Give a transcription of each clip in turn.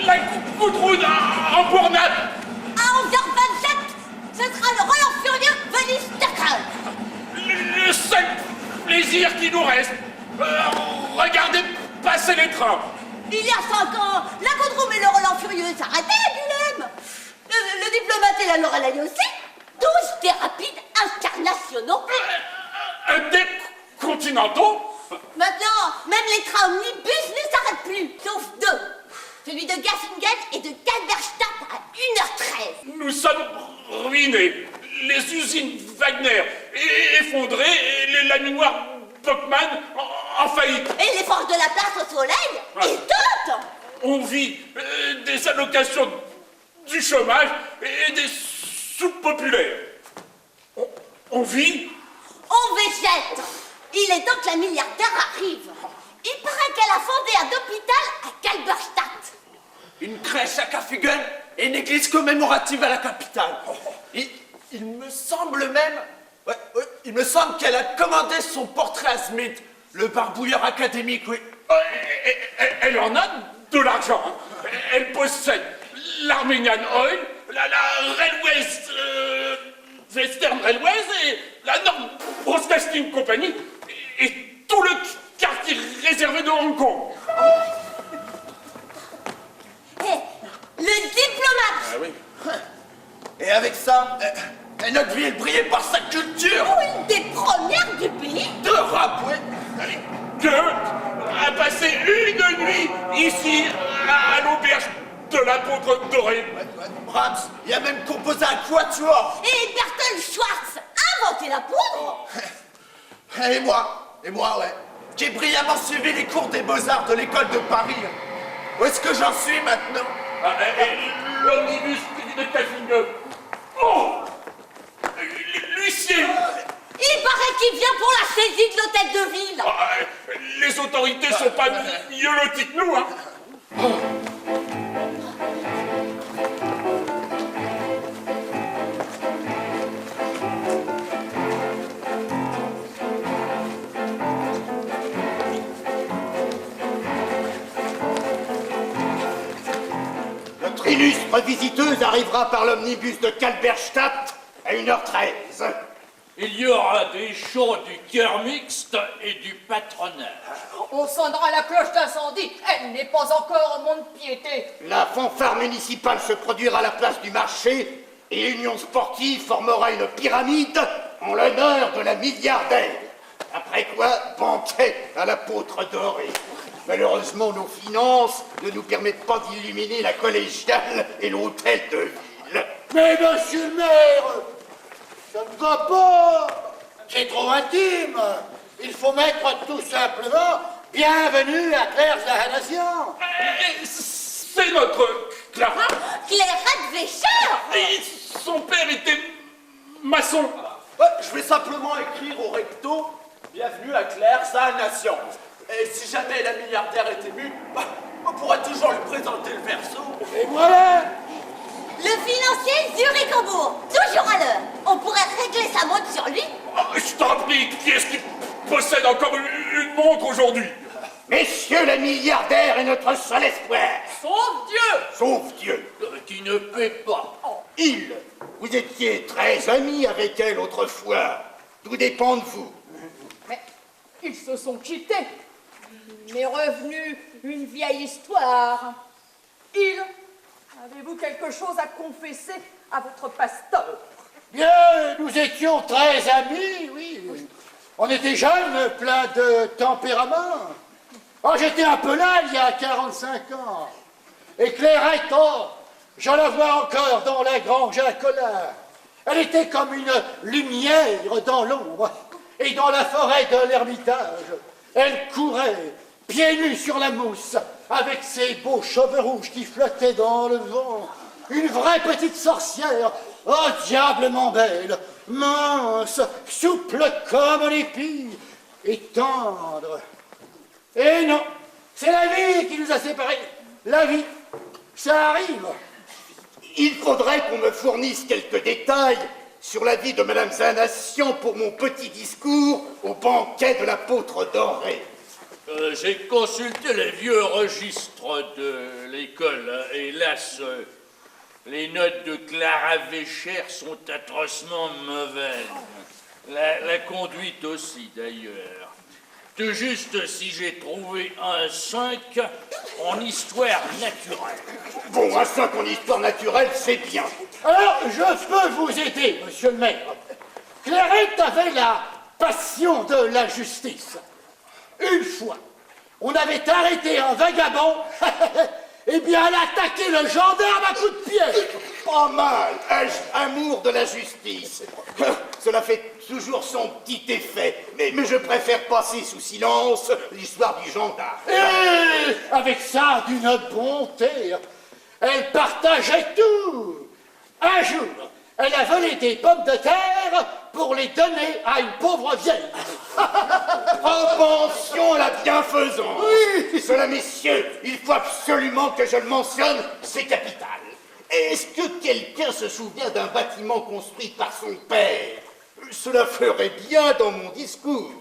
La Gudrun en bournade. À 11h27, ce sera le Roland Furieux venu Stockholm. Le seul plaisir qui nous reste, regardez passer les trains. Il y a 5 ans, la Gudrun et le Roland Furieux s'arrêtaient, Guilhem. Le diplomate et la Lorelai aussi. 12 des rapides internationaux. Des continentaux. Maintenant, même les trains omnibus ne s'arrêtent plus, sauf 2. Celui de Gassingen et de Galberstadt à 1h13. Nous sommes ruinés. Les usines Wagner effondrées et les laminoirs Bockmann en faillite. Et les forces de la place au soleil éteintes. On vit des allocations du chômage et des soupes populaires. On vit. On végète. Il est temps que la milliardaire arrive. Il paraît qu'elle a fondé un hôpital à Galberstadt. Une crèche à Kaffungen et une église commémorative à la capitale. Il me semble même... il me semble qu'elle a commandé son portrait à Smith, le barbouilleur académique, oui. Elle en a de l'argent. Elle possède l'Armenian Oil, la Railways, Western Railways et la North Broadcasting Company et tout le quartier réservé de Hong Kong. Le diplomate. Ah oui. Et avec ça, notre ville brillait par sa culture. Une des premières du pays. D'Europe, oui. Goethe a passé une nuit ici à l'auberge de l'apôtre doré. Brahms, il a même composé un quatuor. Et Bertolt Schwartz a inventé la poudre. Et moi, ouais, qui ai brillamment suivi les cours des beaux-arts de l'école de Paris. Où est-ce que j'en suis maintenant? L'omnibus de Kaffingen. Oh, l'huissier. Il paraît qu'il vient pour la saisie de l'hôtel de ville. Les autorités sont pas mieux loties que nous, hein. Notre illustre visiteuse arrivera par l'omnibus de Galberstadt à 1h13. Il y aura des chants du cœur mixte et du patronage. On sonnera la cloche d'incendie. Elle n'est pas encore au mont-de-piété. La fanfare municipale se produira à la place du marché et l'union sportive formera une pyramide en l'honneur de la milliardaire. Après quoi, banquet à l'apôtre doré. Malheureusement, nos finances ne nous permettent pas d'illuminer la collégiale et l'hôtel de ville. Mais monsieur le maire, ça ne va pas. C'est trop intime. Il faut mettre tout simplement bienvenue à Claire Zahanassian. C'est notre Clara. Claire Radvecher. Et son père était maçon. Je vais simplement écrire au recto « Bienvenue à Claire, sa nation ». Et si jamais la milliardaire est émue, on pourra toujours lui présenter le verso. Et voilà. Le financier Zurich-Hambourg, toujours à l'heure. On pourrait régler sa montre sur lui. Je t'en prie, qui est-ce qui possède encore une montre aujourd'hui? Messieurs, le milliardaire est notre seul espoir. Sauf Dieu! Sauf Dieu. Qui ne paie pas. Vous étiez très amis avec elle autrefois. Tout dépend de vous. Mais ils se sont quittés. M'est revenue une vieille histoire. Avez-vous quelque chose à confesser à votre pasteur? Bien, nous étions très amis, oui. On était jeunes, pleins de tempérament. Oh, j'étais un peu là il y a 45 ans. Et Clairette, oh, je la vois encore dans la grange à Collard. Elle était comme une lumière dans l'ombre. Et dans la forêt de l'Ermitage, elle courait, pieds nus sur la mousse, avec ses beaux cheveux rouges qui flottaient dans le vent. Une vraie petite sorcière, oh diablement belle, mince, souple comme l'épi, et tendre. Et non, c'est la vie qui nous a séparés. La vie, ça arrive. Il faudrait qu'on me fournisse quelques détails sur la vie de Madame Zanation pour mon petit discours au banquet de l'apôtre doré. J'ai consulté les vieux registres de l'école. Hélas, les notes de Clara Vécher sont atrocement mauvaises. La conduite aussi, d'ailleurs. Tout juste si j'ai trouvé un 5 en histoire naturelle. Bon, un 5 en histoire naturelle, c'est bien. Alors, je peux vous aider, monsieur le maire. Clairette avait la passion de la justice. Une fois, on avait arrêté un vagabond, eh bien, elle a attaqué le gendarme à coups de pied. Pas mal, amour de la justice. Cela fait toujours son petit effet, mais je préfère passer sous silence l'histoire du gendarme. Et avec ça, d'une bonté, elle partageait tout. Un jour, elle a volé des pommes de terre pour les donner à une pauvre vieille. Propension à la bienfaisance. Oui. Cela, messieurs, il faut absolument que je le mentionne, c'est capital. Est-ce que quelqu'un se souvient d'un bâtiment construit par son père? Cela ferait bien dans mon discours.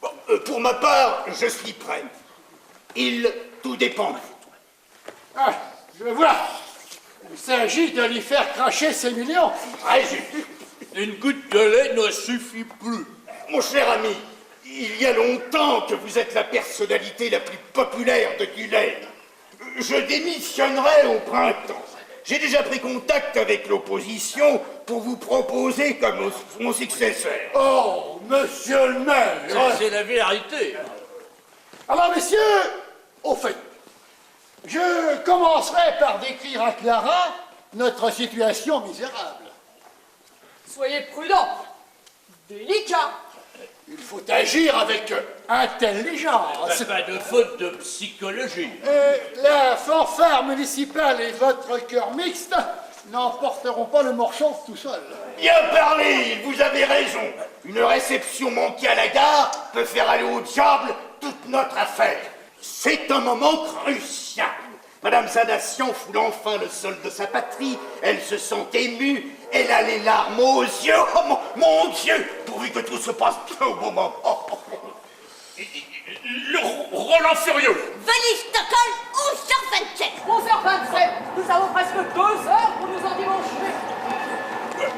Bon, pour ma part, je suis prêt. Tout dépend de vous. Ah, je vois. Il s'agit de lui faire cracher ses millions. Très juste. Une goutte de lait ne suffit plus. Mon cher ami, il y a longtemps que vous êtes la personnalité la plus populaire de Guylaine. Je démissionnerai au printemps. J'ai déjà pris contact avec l'opposition pour vous proposer comme mon successeur. Oh, monsieur le maire. C'est la vérité. Alors, messieurs, au fait, je commencerai par décrire à Clara notre situation misérable. Soyez prudents, délicats. Il faut agir avec intelligence. Pas de faute de psychologie. La fanfare municipale et votre cœur mixte n'emporteront pas le morceau tout seul. Bien parlé, vous avez raison. Une réception manquée à la gare peut faire aller au diable toute notre affaire. C'est un moment crucial. Madame Zanation foule enfin le sol de sa patrie. Elle se sent émue. Elle a les larmes aux yeux. Oh, mon Dieu, pourvu que tout se passe bien au moment. Le Roland Furieux. Venez Stockholm ou sur 27. Bon, faire 27, nous avons presque 2 heures pour nous endimancher.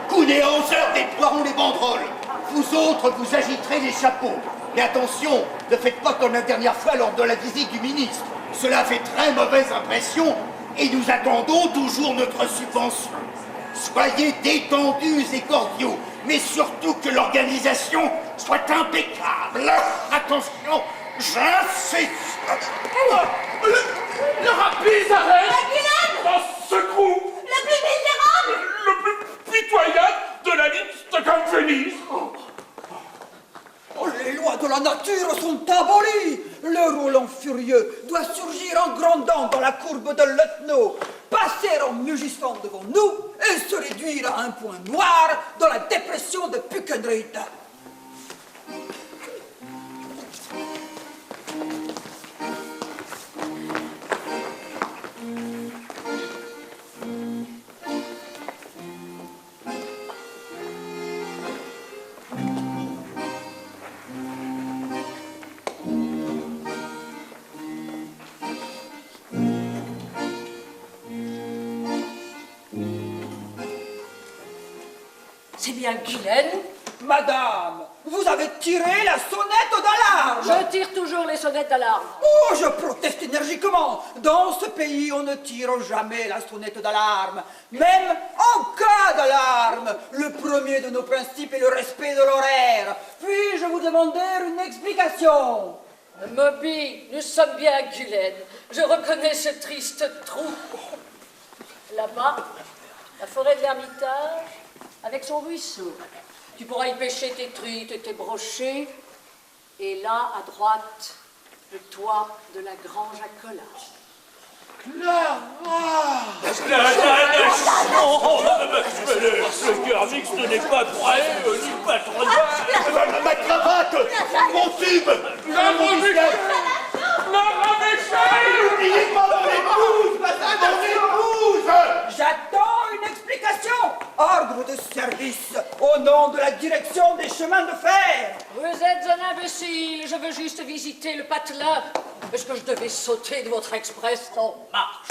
Coup des 11 heures, déploierons les banderoles. Vous autres, vous agiterez les chapeaux. Mais attention, ne faites pas comme la dernière fois lors de la visite du ministre. Cela fait très mauvaise impression et nous attendons toujours notre subvention. Soyez détendus et cordiaux, mais surtout que l'organisation soit impeccable. Attention, j'insiste. Le rapide arrête. Guylaine, Dans ce groupe, le plus misérable. le plus pitoyable de la ligne Stockholm-Venise. Oh, les lois de la nature sont abolies. Le Roland furieux doit surgir en grandant dans la courbe de l'Etno, passer en mugissant devant nous et se réduire à un point noir dans la dépression de Pukenreuth. bien, Guylaine? Madame, vous avez tiré la sonnette d'alarme. Je tire toujours les sonnettes d'alarme. Oh, je proteste énergiquement. Dans ce pays, on ne tire jamais la sonnette d'alarme. Même en cas d'alarme. Le premier de nos principes est le respect de l'horaire. Puis-je vous demander une explication? Moby, nous sommes bien à Guylaine. Je reconnais ce triste trou. Là-bas, la forêt de l'Ermitage, avec son ruisseau. Tu pourras y pêcher tes truites et tes brochets. Et là, à droite, le toit de la grange à Colas. Le cœur mixte n'est pas prêt, ni pas trop loin. Ma cravate, mon tube, La Maréchal! n'oubliez pas mon épouse, mon épouse. J'attends une explication. Ordre de service au nom de la direction des chemins de fer. Vous êtes un imbécile, je veux juste visiter le patelin. Est-ce que je devais sauter de votre express en marche?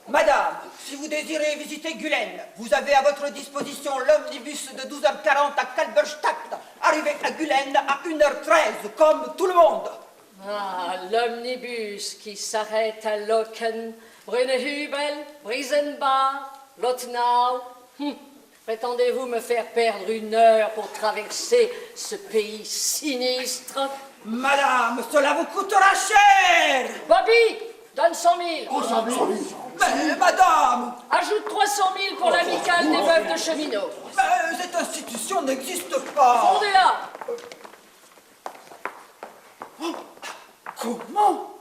Madame, si vous désirez visiter Guylaine, vous avez à votre disposition l'omnibus de 12h40 à Kalberstadt, arrivé à Guylaine à 1h13, comme tout le monde. Ah, l'omnibus qui s'arrête à Loken, Brunehübel, Briesenbach, Lotnau. Prétendez-vous me faire perdre 1 heure pour traverser ce pays sinistre? Madame, cela vous coûtera cher. Bobby, donne 100 000. Mais madame, Ajoute 300 000 pour l'amicale des veuves de cheminots. mais cette institution n'existe pas. Fondez-la. Comment?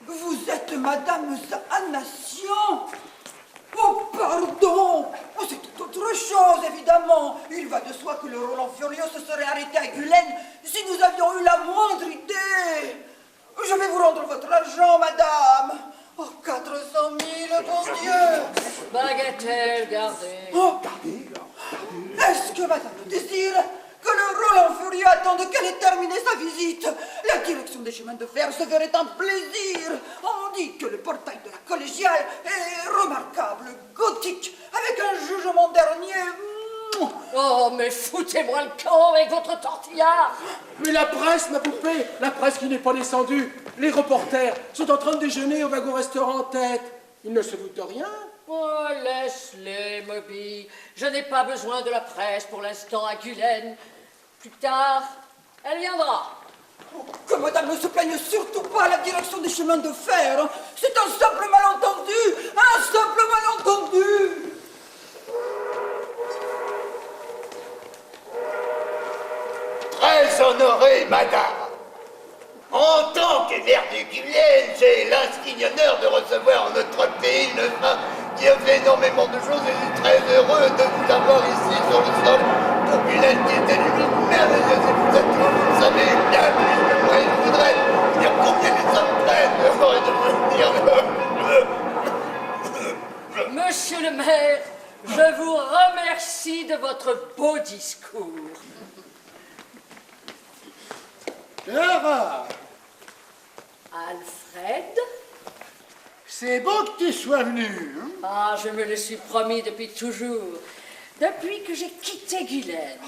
Vous êtes Madame Zahanation? Oh, pardon! Oh, c'est toute autre chose, évidemment. Il va de soi que le Roland Furieux se serait arrêté à Guylaine si nous avions eu la moindre idée. Je vais vous rendre votre argent, madame. Oh, 400 000, bon Dieu! Bagatelle, gardez. Oh, est-ce que madame désire que le Roland Furieux attende qu'elle ait terminé sa visite? La direction des chemins de fer se ferait un plaisir. On dit que le portail de la collégiale est remarquable, gothique, avec un jugement dernier. Oh, mais foutez-moi le camp avec votre tortillard. Mais la presse, ma poupée, la presse qui n'est pas descendue. Les reporters sont en train de déjeuner au wagon-restaurant en tête. Ils ne se doutent de rien. Oh, laisse-les, Moby. Je n'ai pas besoin de la presse pour l'instant à Guylaine. Plus tard, elle viendra. Que madame ne se plaigne surtout pas à la direction des chemins de fer. C'est un simple malentendu, un simple malentendu. Très honoré, madame. En tant qu'émir du Guylaine, j'ai l'insigne honneur de recevoir en notre pays une femme qui a fait énormément de choses et je suis très heureux de vous avoir ici sur le sol pour Guylaine qui est une merveilleuse et vous êtes, vous savez, bien plus que moi. Je voudrais dire combien nous sommes prêts de vous dire. Monsieur le maire, je vous remercie de votre beau discours. Clara, Alfred? c'est beau que tu sois venu. Hein? Ah, je me le suis promis depuis toujours. Depuis que j'ai quitté Guylaine,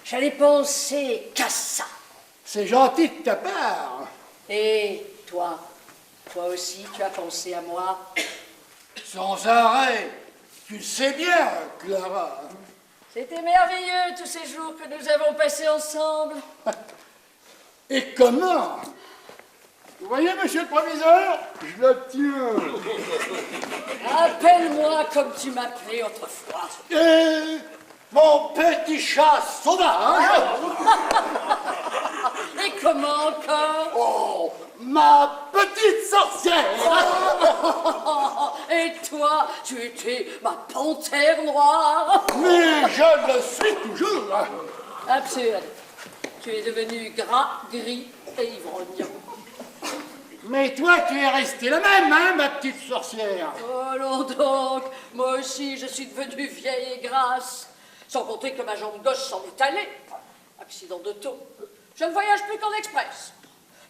j'allais penser qu'à ça. C'est gentil de ta part. Et toi aussi, tu as pensé à moi? Sans arrêt. Tu le sais bien, Clara. C'était merveilleux tous ces jours que nous avons passés ensemble. Et comment? Vous voyez, monsieur le proviseur, je l'obtiens. Appelle-moi comme tu m'appelais autrefois. Et mon petit chat sauvage. Et comment encore? Oh, ma petite sorcière. Et toi, tu étais ma panthère noire. Mais je le suis toujours. Absurde. Tu es devenu gras, gris et ivrogne. Mais toi, tu es restée la même, hein, ma petite sorcière. Oh, allons donc, moi aussi je suis devenue vieille et grasse. Sans compter que ma jambe gauche s'en est allée. Accident de taux. Je ne voyage plus qu'en express.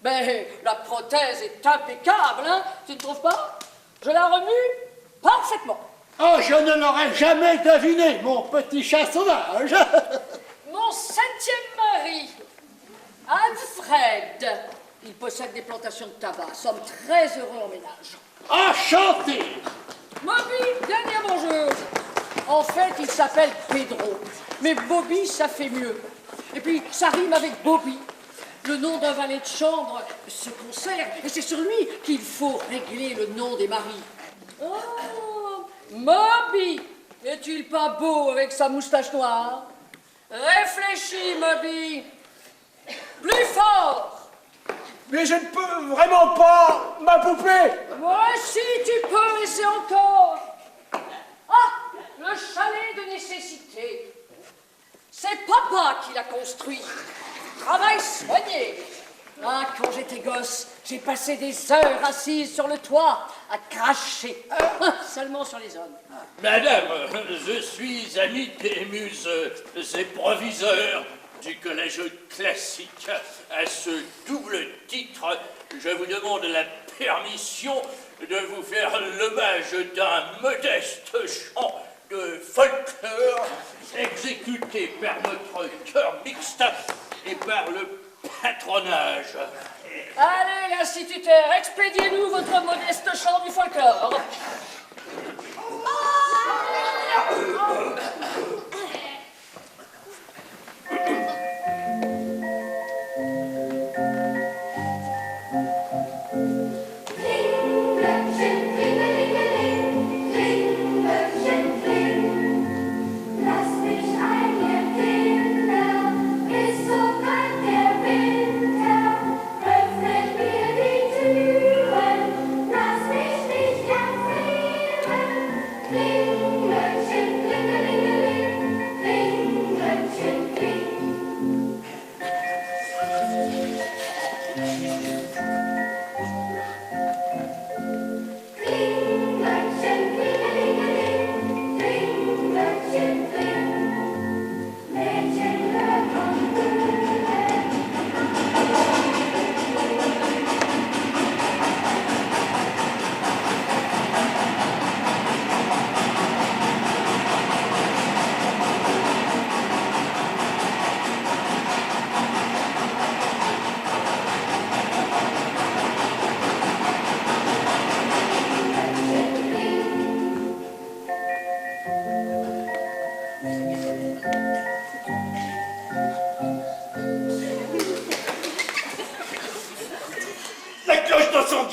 Mais la prothèse est impeccable, hein, tu ne trouves pas? Je la remue parfaitement. Oh, je ne l'aurais jamais deviné, mon petit chat sauvage. Mon 7e mari, Alfred. Il possède des plantations de tabac. Nous sommes très heureux en ménage. Enchanté. Bobby, dernière mangeuse. En fait, il s'appelle Pedro. Mais Bobby, ça fait mieux. Et puis, ça rime avec Bobby. Le nom d'un valet de chambre se conserve. Et c'est sur lui qu'il faut régler le nom des maris. Oh, Moby, n'est-il pas beau avec sa moustache noire? Réfléchis, Moby. Plus fort. Mais je ne peux vraiment pas, ma poupée. Moi aussi, tu peux, et c'est encore. Ah, le chalet de nécessité. C'est papa qui l'a construit. Travail soigné. Ah, quand j'étais gosse, j'ai passé des heures assise sur le toit à cracher. Seulement sur les hommes. Madame, je suis ami des muses et proviseurs du collège classique. À ce double titre, je vous demande la permission de vous faire l'hommage d'un modeste chant de folklore exécuté par notre chœur mixte et par le patronage. Allez, l'instituteur, expédiez-nous votre modeste chant du folklore.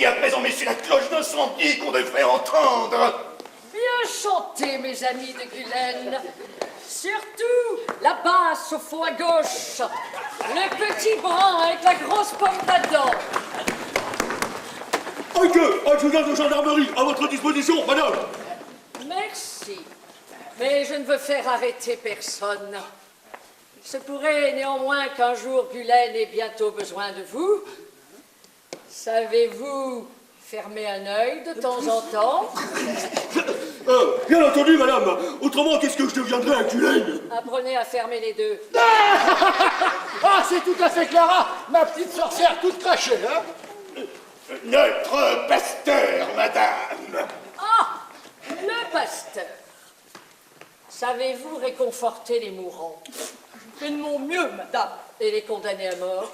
À présent, mais c'est la cloche d'incendie qu'on devrait entendre. Bien chanté, mes amis de Guylaine. Surtout la basse au fond à gauche. Le petit brun avec la grosse pomme là-dedans. Adjudant de gendarmerie, à votre disposition, madame. Merci. Mais je ne veux faire arrêter personne. Il se pourrait néanmoins qu'un jour Guylaine ait bientôt besoin de vous. Savez-vous fermer un œil de temps en temps? Bien entendu, madame. Autrement, qu'est-ce que je deviendrais à Guylaine? Apprenez à fermer les deux. Ah, c'est tout à fait Clara, ma petite sorcière toute crachée, hein? Notre pasteur, madame. Ah, le pasteur. Savez-vous réconforter les mourants? Je fais de mon mieux, madame. Et les condamnés à mort?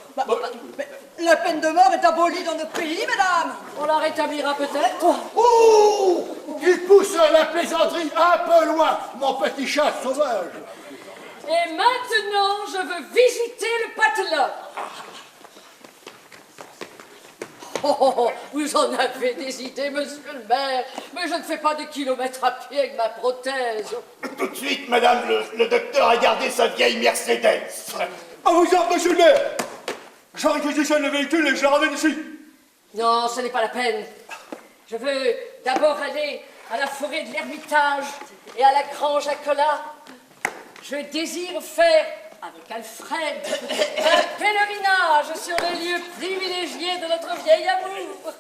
Mais la peine de mort est abolie dans notre pays, madame. On la rétablira peut-être? Oh! Tu pousses la plaisanterie un peu loin, mon petit chat sauvage. Et maintenant, je veux visiter le patelin. Oh, vous en avez des idées, monsieur le maire, mais je ne fais pas de kilomètres à pied avec ma prothèse. Tout de suite, madame, le docteur a gardé sa vieille Mercedes. À vos ordres, monsieur le maire. Je réquisitionne le véhicule et je le ramène ici. Non, ce n'est pas la peine. Je veux d'abord aller à la forêt de l'Ermitage et à la grange à Colas. Je désire faire, avec Alfred, un pèlerinage sur les lieux privilégiés de notre vieil amour.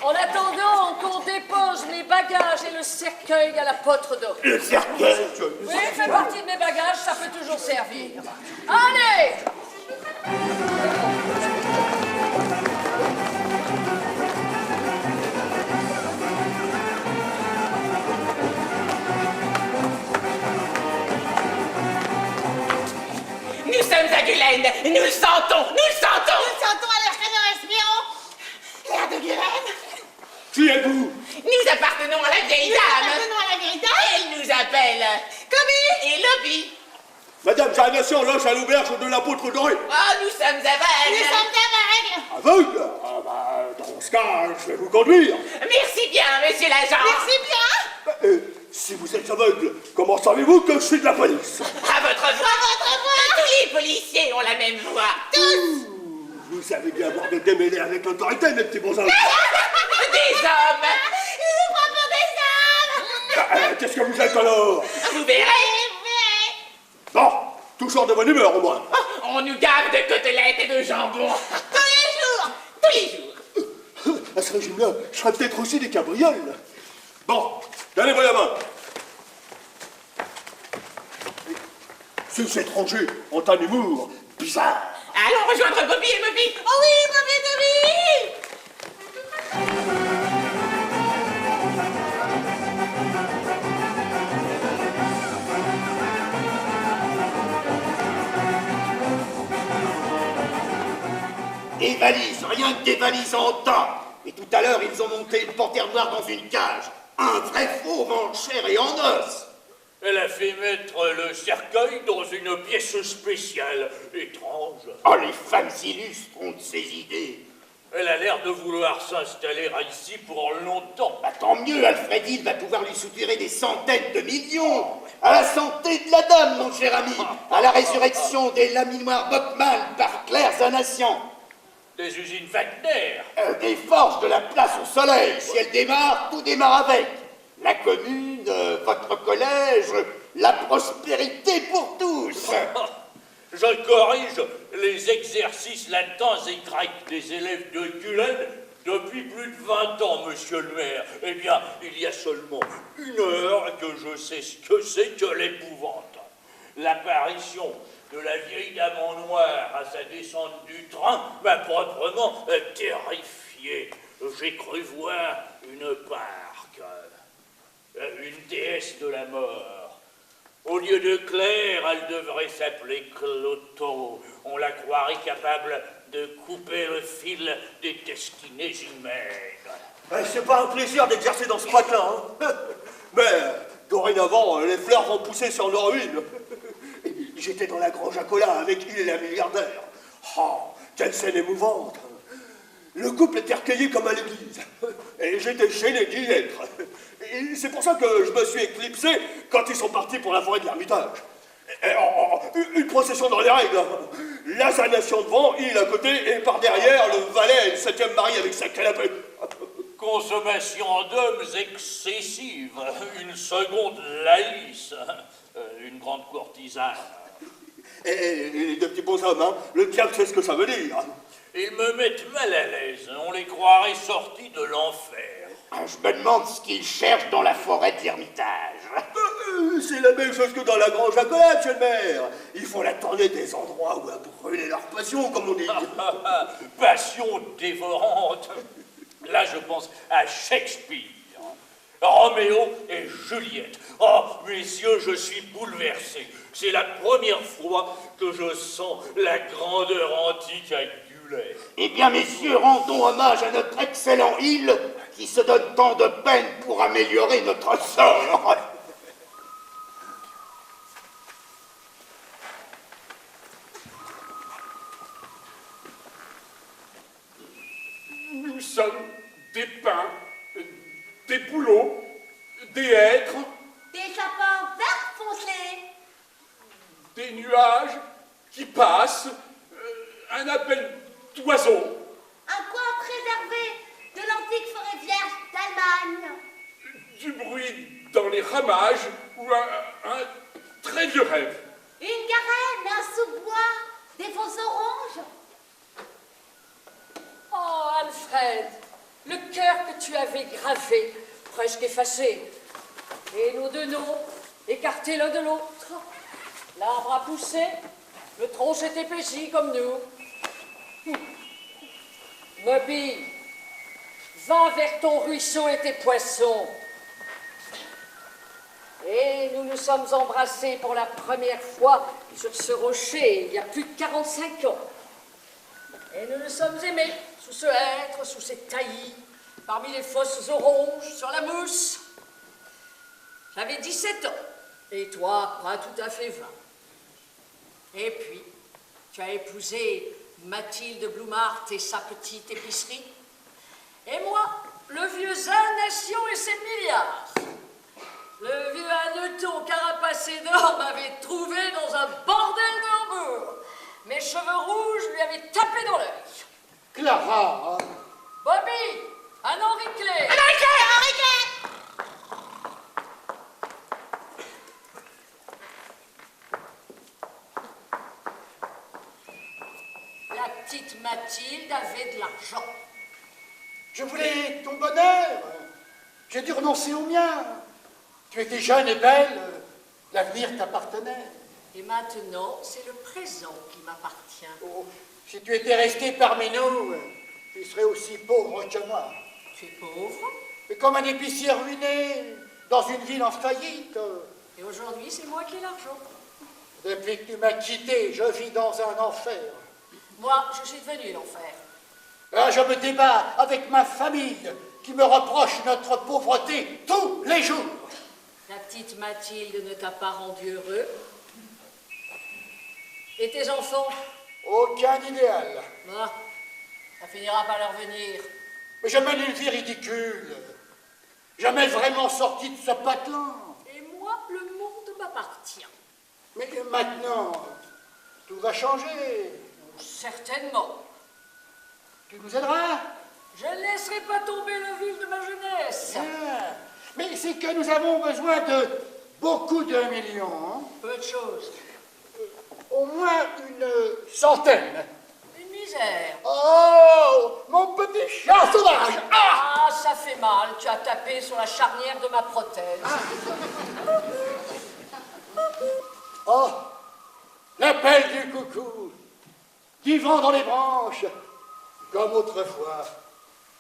En attendant qu'on dépose mes bagages et le cercueil à la potre d'or. Le cercueil. Oui, fait partie de mes bagages, ça peut toujours servir. Allez! haine. Nous le sentons, nous le sentons. Nous sentons alors que nous respirons l'air de Gulen. Qui êtes-vous? Nous appartenons à la vieille dame. Nous appartenons à la vieille dame. Elle nous appelle Commis. et Lobby. Madame, j'ai un nation loge à l'auberge de l'apôtre doré. Oh, nous sommes aveugles. Nous sommes aveugles. Aveugle? Ah bah, dans ce cas, je vais vous conduire. Merci bien, monsieur l'agent. Merci bien. Si vous êtes aveugle, comment savez-vous que je suis de la police? À votre voix. À votre voix. Tous les policiers ont la même voix. Tous. Vous avez dû avoir de démêlés avec l'autorité, mes petits bonshommes. Des hommes. Ils nous prennent pour des hommes. Qu'est-ce que vous êtes alors? Vous verrez. Bon, toujours de bonne humeur au moins. On nous gave de côtelettes et de jambon. Tous les jours. Tous les jours. À ce régime-là, je ferais peut-être aussi des cabrioles. Bon, donnez-moi la main. Ces étrangers ont un humour bizarre. Allons rejoindre Bobby et Moby. Oh oui, Bobby. Des valises, rien que des valises en tas. Et tout à l'heure, ils ont monté une panthère noire dans une cage. Un vrai fauve en chair et en os. Elle a fait mettre le cercueil dans une pièce spéciale. Étrange. Oh, les femmes illustres ont de ces idées. Elle a l'air de vouloir s'installer ici pour longtemps. Bah, tant mieux, Alfredine va pouvoir lui soutirer des centaines de millions. À la santé de la dame, mon cher ami. À la résurrection des laminoirs Bockman par Claire Zanatian. Des usines Wagner. Des forges de la place au soleil. Si elle démarre, tout démarre avec. La commune, votre collège, la prospérité pour tous. Je corrige les exercices latins et grecs des élèves de Gulen depuis plus de 20 ans, monsieur le maire. Eh bien, il y a seulement une heure que je sais ce que c'est que l'épouvante. L'apparition de la vieille dame en noir à sa descente du train m'a proprement terrifié. J'ai cru voir une parque, une déesse de la mort. Au lieu de Claire, elle devrait s'appeler Cloto. On la croirait capable de couper le fil des destinées humaines. C'est pas un plaisir d'exercer dans ce patelin, hein. Mais dorénavant, les fleurs vont pousser sur nos ruines. J'étais dans la grange à cola avec il et la milliardaire. Oh, quelle scène émouvante. Le couple était recueilli comme à l'église. Et j'étais gêné d'y être. Et c'est pour ça que je me suis éclipsé quand ils sont partis pour la forêt de l'Ermitage. Une procession dans les règles. La Zanation devant, il à côté, et par derrière, le valet et le 7e mari avec sa canapé. Consommation d'hommes excessive. Une seconde laïs. Une grande courtisane. Et les deux petits bonshommes, hein, le diable sait ce que ça veut dire. Ils me mettent mal à l'aise. On les croirait sortis de l'enfer. Je me demande ce qu'ils cherchent dans la forêt de l'Ermitage. C'est la même chose que dans la grange à cola, monsieur le maire. Il faut la tourner des endroits où a brûlé leur passion, comme on dit. Passion dévorante. Là, je pense à Shakespeare. Roméo et Juliette. Oh, messieurs, je suis bouleversé. C'est la première fois que je sens la grandeur antique à Gulen. Eh bien, messieurs, rendons hommage à notre excellent île qui se donne tant de peine pour améliorer notre sort. Nous sommes des pins, des bouleaux, des hêtres, Des sapins verts foncés. des nuages qui passent, un appel d'oiseaux, Un coin préservé de l'antique forêt vierge d'Allemagne. du bruit dans les ramages ou un très vieux rêve. Une garenne, un sous-bois, des faux oranges. Oh, Alfred, le cœur que tu avais gravé, presque effacé. Et nous deux noms, écartés l'un de l'autre. L'arbre a poussé, le tronc s'est épaissi comme nous. Moby, va vers ton ruisseau et tes poissons. Et nous nous sommes embrassés pour la première fois sur ce rocher il y a plus de 45 ans. Et nous nous sommes aimés sous ce hêtre, sous ces taillis, parmi les fosses oranges, sur la mousse. J'avais 17 ans, et toi, pas tout à fait 20. Et puis, tu as épousé Mathilde Blumhardt et sa petite épicerie. Et moi, le vieux Nation et ses milliards. Le vieux Hanneton carapacé d'or m'avait trouvé dans un bordel de Hambourg. Mes cheveux rouges lui avaient tapé dans l'œil. Clara, hein. Bobby, un Henri Clé. La petite Mathilde avait de l'argent. Je voulais ton bonheur. J'ai dû renoncer au mien. Tu étais jeune et belle, l'avenir t'appartenait. Et maintenant, c'est le présent qui m'appartient. Oh, si tu étais resté parmi nous, tu serais aussi pauvre que moi. Tu es pauvre? Et comme un épicier ruiné, dans une ville en faillite. Et aujourd'hui, c'est moi qui ai l'argent. Depuis que tu m'as quitté, je vis dans un enfer. Moi, je suis devenu l'enfer. Là, je me débat avec ma famille, qui me reproche notre pauvreté tous les jours. La petite Mathilde ne t'a pas rendu heureux? Et tes enfants? Aucun idéal. Ah, ça finira par leur venir. Mais je mène une vie ridicule. Jamais vraiment sorti de ce patelin. Et moi, le monde m'appartient. Mais maintenant, tout va changer. Certainement. Tu nous aideras? Je ne laisserai pas tomber le vif de ma jeunesse. Ah, mais c'est que nous avons besoin de beaucoup de millions. Hein? Peu de choses. Au moins une centaine. Une misère. Oh, mon petit chat sauvage! Ah, ça fait mal. Tu as tapé sur la charnière de ma prothèse. Oh, l'appel du coucou, qui vent dans les branches, comme autrefois.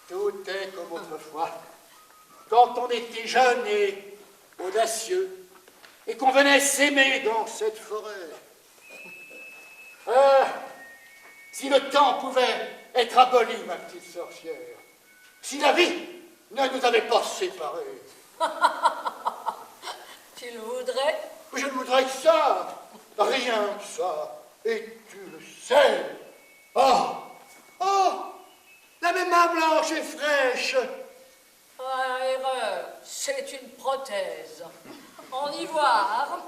Tout est comme autrefois. Quand on était jeune et audacieux, et qu'on venait s'aimer dans cette forêt. Ah, si le temps pouvait être aboli, ma petite sorcière, si la vie ne nous avait pas séparés. Tu le voudrais? Je ne voudrais que ça, rien que ça, et tu le sais. Oh, oh, la même main blanche et fraîche. Ah, erreur, c'est une prothèse. En ivoire.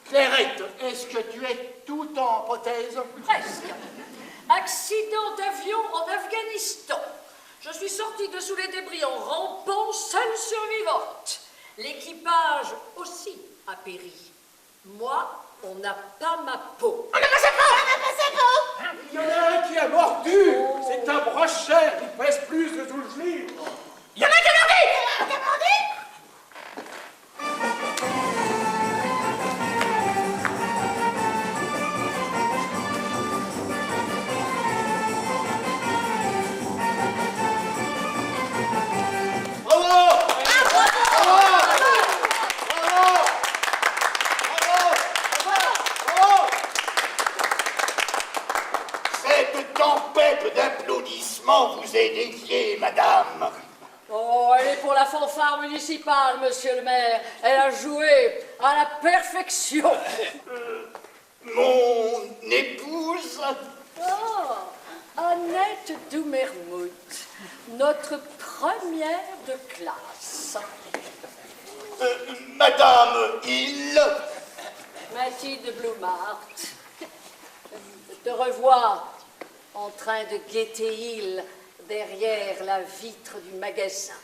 Clairette, est-ce que tu es tout en prothèse? Presque. Accident d'avion en Afghanistan. Je suis sortie de sous les débris en rampant, seule survivante. L'équipage aussi a péri. Moi, on n'a pas ma peau. On n'a pas sa peau! On n'a pas sa peau! Il y en a un qui a mordu. C'est un brochet qui pèse plus que 12 livres. Il y en a un qui a mordu! Cette tempête d'applaudissements vous est dédiée, madame. Oh, elle est pour la fanfare municipale, monsieur le maire. Elle a joué à la perfection. Mon épouse. Oh, Annette Doumermout, notre première de classe. Madame Hill. Mathilde Blumhardt, te revois en train de guetter Hill derrière la vitre du magasin.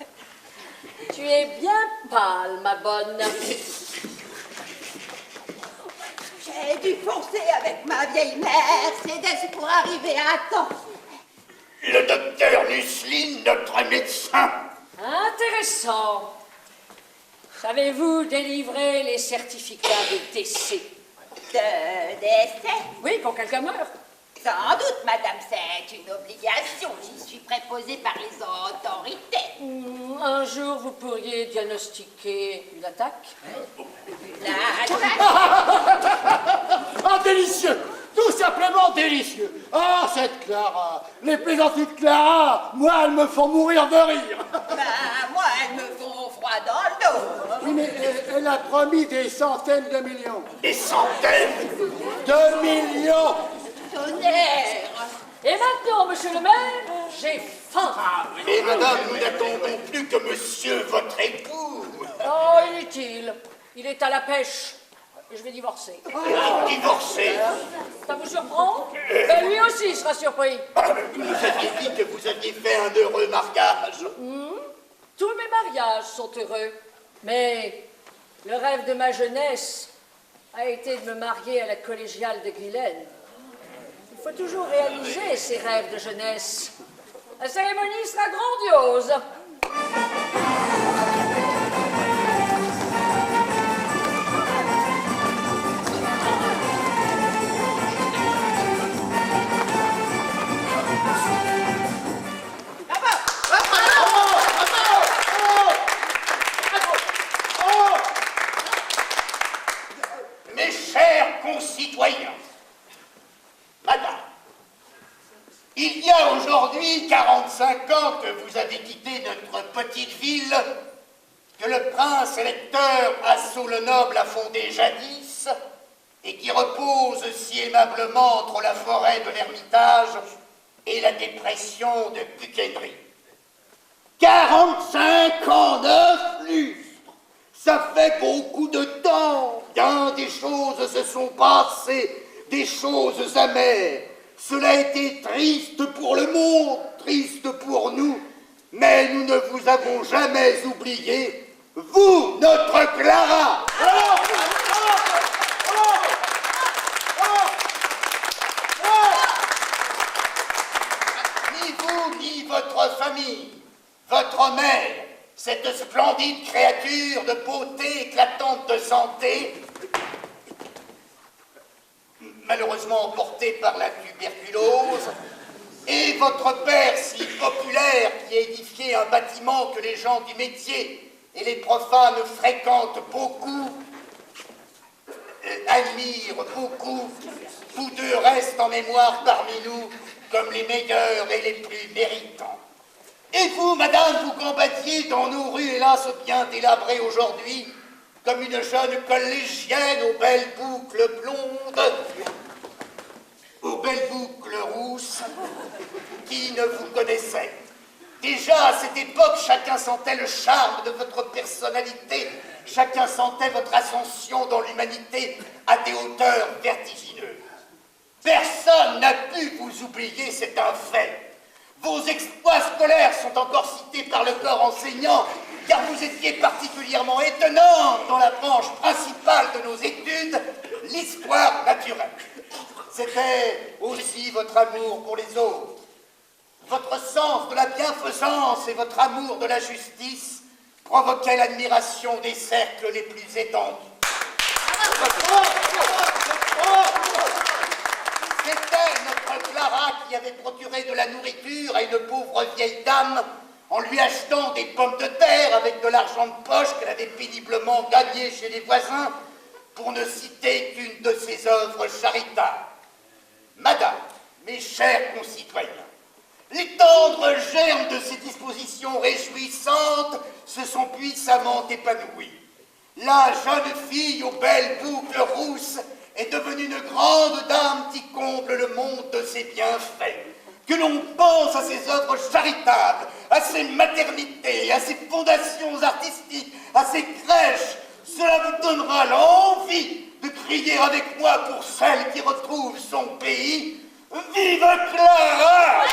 Tu es bien pâle, ma bonne. J'ai dû foncer avec ma vieille mère, Mercedes, pour arriver à temps. Le docteur Nussline, notre médecin. Intéressant. Savez-vous délivrer les certificats de décès? De décès? Oui, quand quelqu'un meurt. Sans doute, madame, c'est une obligation. J'y suis préposée par les autorités. Un jour vous pourriez diagnostiquer une attaque. Ah, délicieux! Tout simplement délicieux! Ah, cette Clara! Les plaisanteries de Clara, moi, elles me font mourir de rire! Moi, elles me font froid dans le dos. Oui, mais elle a promis des centaines de millions. Des centaines De millions! Tonnerre! Et maintenant, monsieur le maire, j'ai faim. Mais madame, nous n'attendons plus que monsieur, votre époux. Oh, inutile. Il est à la pêche. Et je vais divorcer. Divorcé. Ça vous surprend? Ben, lui aussi sera surpris. Vous nous aviez dit que vous aviez fait un heureux mariage. Tous mes mariages sont heureux. Mais le rêve de ma jeunesse a été de me marier à la collégiale de Guylaine. Il faut toujours réaliser ses rêves de jeunesse. La cérémonie sera grandiose. Mes chers concitoyens, madame, il y a aujourd'hui 45 ans que vous avez quitté notre petite ville, que le prince électeur Assaut-le-Noble a fondée jadis, et qui repose si aimablement entre la forêt de l'Ermitage et la dépression de Buchenry. 45 ans, 9 lustres, ça fait beaucoup de temps. Bien des choses se sont passées, des choses amères. Cela a été triste pour le monde, triste pour nous, mais nous ne vous avons jamais oublié, vous, notre Clara. Ni vous, ni votre famille, votre mère, cette splendide créature de beauté éclatante de santé, malheureusement emportée par la tuberculose, et votre père si populaire qui a édifié un bâtiment que les gens du métier et les profanes fréquentent beaucoup, admirent beaucoup, tous deux restent en mémoire parmi nous comme les meilleurs et les plus méritants. Et vous, madame, vous combattiez dans nos rues, hélas bien délabrées aujourd'hui, comme une jeune collégienne aux belles boucles blondes, aux belles boucles rousses, qui ne vous connaissaient. Déjà, à cette époque, chacun sentait le charme de votre personnalité, chacun sentait votre ascension dans l'humanité à des hauteurs vertigineuses. Personne n'a pu vous oublier, c'est un fait. Vos exploits scolaires sont encore cités par le corps enseignant, car vous étiez particulièrement étonnante dans la branche principale de nos études, l'histoire naturelle. C'était aussi votre amour pour les autres, votre sens de la bienfaisance et votre amour de la justice provoquaient l'admiration des cercles les plus étendus. C'était notre Clara qui avait procuré de la nourriture à une pauvre vieille dame en lui achetant des pommes de terre avec de l'argent de poche qu'elle avait péniblement gagné chez les voisins, pour ne citer qu'une de ses œuvres charitables. Madame, mes chers concitoyens, les tendres germes de ces dispositions réjouissantes se sont puissamment épanouis. La jeune fille aux belles boucles rousses est devenue une grande dame qui comble le monde de ses bienfaits. Que l'on pense à ses œuvres charitables, à ses maternités, à ses fondations artistiques, à ses crèches, cela vous donnera l'envie de crier avec moi pour celle qui retrouve son pays. Vive Clara!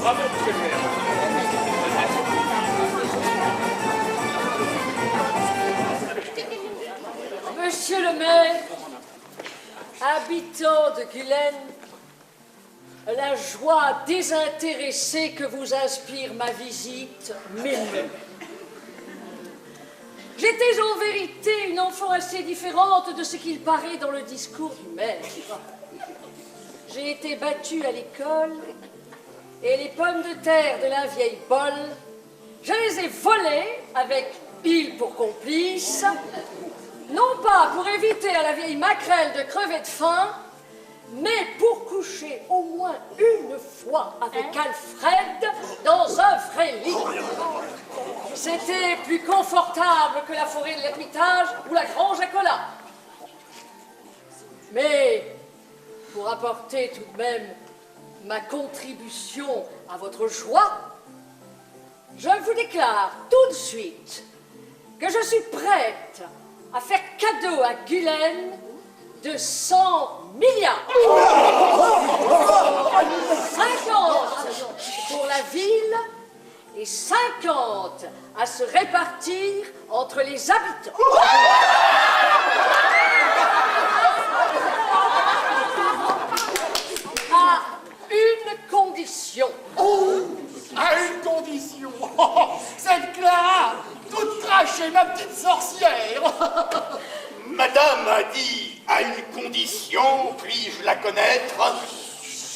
Bravo, monsieur le maire. Monsieur le maire, habitant de Guylaine, la joie désintéressée que vous inspire ma visite m'émeut. J'étais en vérité une enfant assez différente de ce qu'il paraît dans le discours du maire. j'ai été battue à l'école et les pommes de terre de la vieille Bolle, je les ai volées avec il pour complice, non pas pour éviter à la vieille Maquerelle de crever de faim, mais pour coucher au moins une fois avec Alfred dans un vrai lit. C'était plus confortable que la forêt de l'Ermitage ou la grange à cola. Mais pour apporter tout de même ma contribution à votre joie, je vous déclare tout de suite que je suis prête à faire cadeau à Guylaine de 100 milliards. 50 pour la ville et 50 à se répartir entre les habitants. À une condition. À une condition. Cette Clara, toute crachée, ma petite sorcière. Madame a dit à une condition, puis-je la connaître?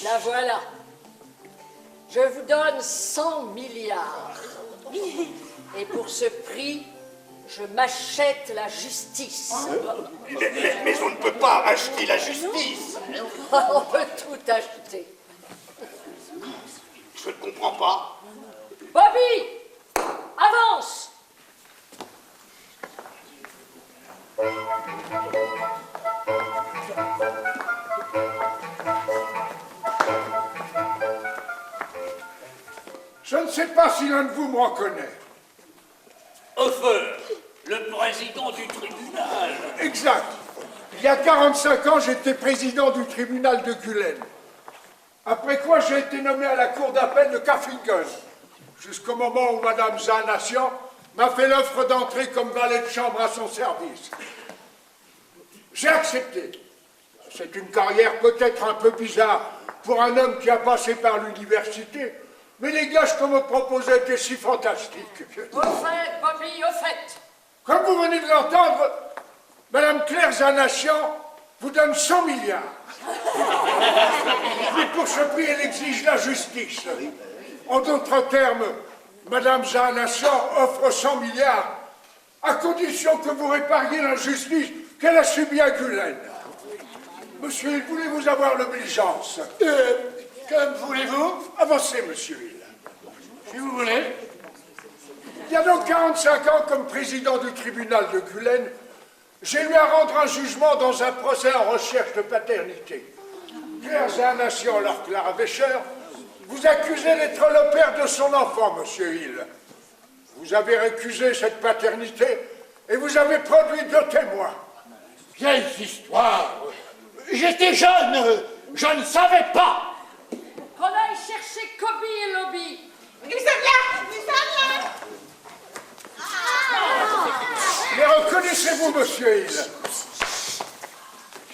La voilà. Je vous donne 100 milliards. Et pour ce prix, je m'achète la justice. Mais on ne peut pas acheter la justice. On peut tout acheter. Je ne comprends pas. Bobby, avance. Je ne sais pas si l'un de vous me reconnaît. Hofer, le président du tribunal. Exact. Il y a 45 ans, j'étais président du tribunal de Guylaine. Après quoi, j'ai été nommé à la cour d'appel de Kaffingen, jusqu'au moment où Madame Zanassian m'a fait l'offre d'entrer comme valet de chambre à son service. J'ai accepté. C'est une carrière peut-être un peu bizarre pour un homme qui a passé par l'université, mais les gages qu'on me proposait étaient si fantastiques. Au fait, Bobby, au fait. Comme vous venez de l'entendre, Madame Claire Zanassian vous donne 100 milliards. Mais pour ce prix, elle exige la justice. En d'autres termes, Madame Zanassian offre 100 milliards à condition que vous répariez l'injustice qu'elle a subie à Guylaine. Monsieur, voulez-vous avoir l'obligeance? Comme voulez-vous? Avancez, monsieur Hill. Si vous voulez. Il y a donc 45 ans, comme président du tribunal de Guylaine, j'ai eu à rendre un jugement dans un procès en recherche de paternité. Claire Zanassian, alors Clara Wäscher, vous accusez d'être le père de son enfant, monsieur Hill. Vous avez récusé cette paternité et vous avez produit 2 témoins. Vieille histoire. J'étais jeune, je ne savais pas. Qu'on aille chercher Kobe et Lobby. Nous sommes là. Nous sommes là. Les reconnaissez-vous, monsieur Hill?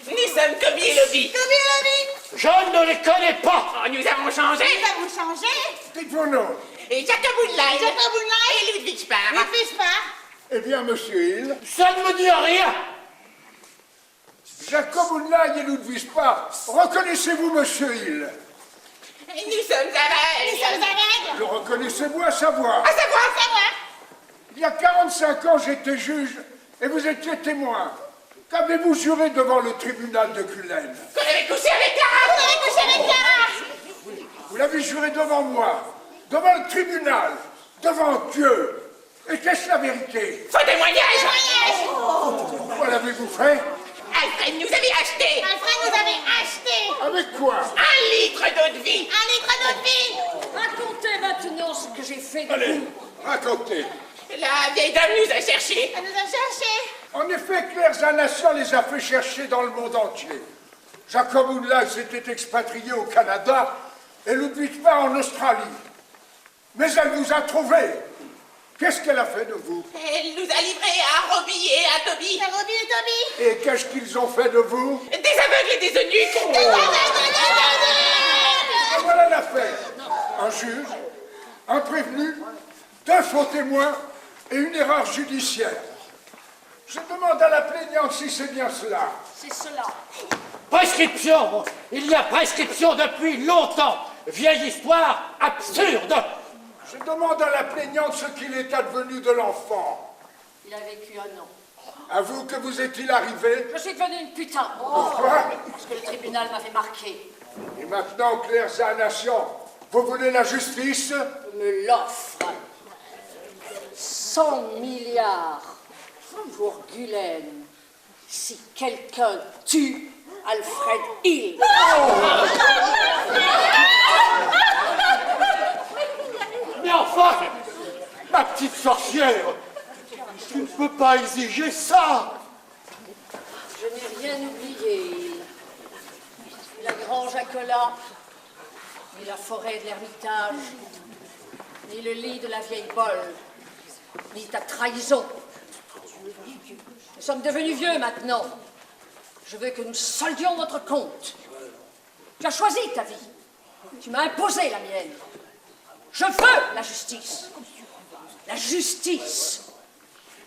Nous sommes Kobe et Lobby. Kobe et Lobby. Je ne les connais pas. Oh, nous avons changé. Nous avons changé. Dites vos noms. Et Jacob Woodline. Jacob Woodline. Et Ludwig Spar. Ludwig Spar. Eh bien, monsieur Hill, Ça ne me dit rien. Jacob Woodline et Ludwig Spar, reconnaissez-vous, monsieur Hill? Nous sommes aveugles. Nous sommes aveugles. Le reconnaissez-vous à savoir? À savoir, à savoir. Il y a 45 ans, j'étais juge et vous étiez témoin. Qu'avez-vous juré devant le tribunal de Guylaine? Qu'on avait couché avec Clara. Qu'on avait couché avec Clara. Vous l'avez juré devant moi, devant le tribunal, devant Dieu. Et qu'est-ce la vérité? Faux témoignage. Pourquoi l'avez-vous fait? Alfred nous avait acheté. Alfred nous avait acheté. Avec quoi? 1 litre d'eau de vie. 1 litre d'eau de vie. Racontez maintenant ce que j'ai fait de Allez, vous. racontez. La vieille dame nous a cherchés. Elle nous a cherchés. En effet, Claire Zanassian les a fait chercher dans le monde entier. Jacob Woodline s'était expatrié au Canada et Ludwig Spar en Australie. Mais elle vous a trouvés. Qu'est-ce qu'elle a fait de vous? Elle nous a livrés à Robbie et à Toby. À Robbie et Toby. Et qu'est-ce qu'ils ont fait de vous? Des aveugles et des eunuques. Des aveugles et des eunuques. Et voilà l'affaire. Un juge, un prévenu, 2 faux témoins et une erreur judiciaire. Je demande à la plaignante si c'est bien cela. C'est cela. Prescription, bon, il y a prescription depuis longtemps. Vieille histoire absurde. Je demande à la plaignante ce qu'il est advenu de l'enfant. Il a vécu 1 an. À vous, que vous est-il arrivé? Je suis devenue une putain. Pourquoi? Parce que le tribunal m'avait marqué. Et maintenant, Claire Zanation, vous voulez la justice? Me l'offre. 100 milliards pour Gulen. Si quelqu'un tue Alfred Hill. Mais enfin, ma petite sorcière, tu ne peux pas exiger ça. Je n'ai rien oublié. Ni la grange à cola, ni la forêt de l'Ermitage, ni le lit de la vieille Bolle, ni ta trahison. Nous sommes devenus vieux maintenant. Je veux que nous soldions notre compte. Tu as choisi ta vie. Tu m'as imposé la mienne. Je veux la justice. La justice.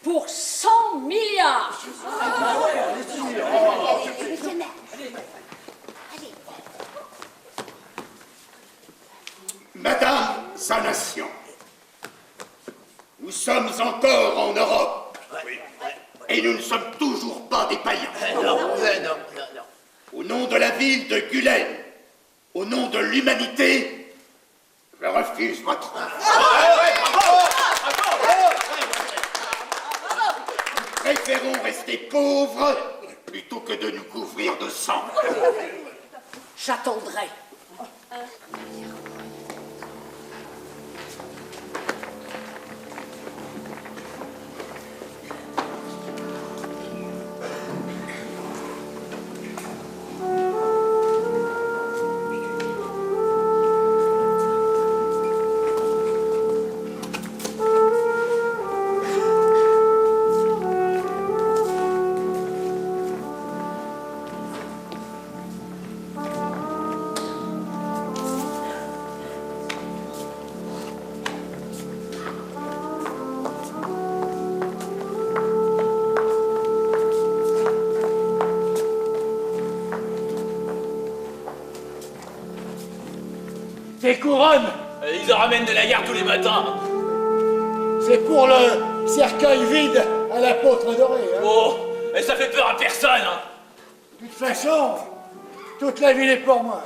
Pour 100 milliards. Madame Zanation, nous sommes encore en Europe. Et nous ne sommes toujours pas des païens. Non. Au nom de la ville de Gulen, au nom de l'humanité, je refuse votre offre. Nous préférons rester pauvres plutôt que de nous couvrir de sang. J'attendrai. Tes couronnes, Ils en ramènent de la gare tous les matins. c'est pour le cercueil vide à l'apôtre doré. Hein. Oh, et ça fait peur à personne, hein. De toute façon, toute la ville est pour moi.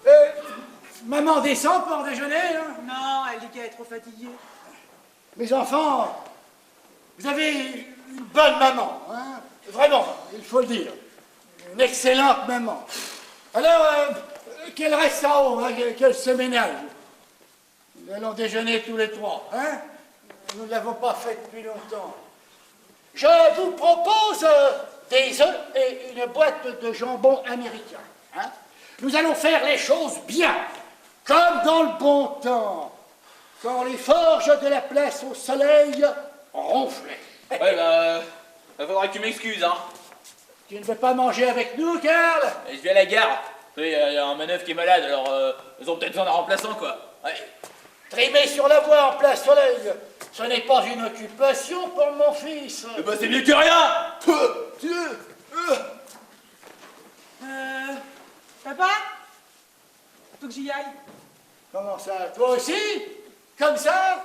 Hein. Maman descend pour déjeuner. Hein. Non, elle dit qu'elle est trop fatiguée. Mes enfants, vous avez une bonne maman. Hein. Vraiment, il faut le dire. Une excellente maman. Alors, qu'elle reste en haut, hein, qu'elle se ménage. Nous allons déjeuner tous les trois. Hein. Nous ne l'avons pas fait depuis longtemps. Je vous propose des œufs et une boîte de jambon américain. Hein. Nous allons faire les choses bien, comme dans le bon temps, quand les forges de la place au soleil ronflaient. Ouais, bah, faudra que tu m'excuses, hein. Tu ne veux pas manger avec nous, Karl? Et je vais à la gare. Il y a un manœuvre qui est malade, alors ils ont peut-être besoin d'un remplaçant, quoi. Ouais. Trimer sur la voie en plein soleil, ce n'est pas une occupation pour mon fils. Eh ben, c'est mieux que rien. Papa? Faut que j'y aille. Comment ça? Toi aussi? Comme ça?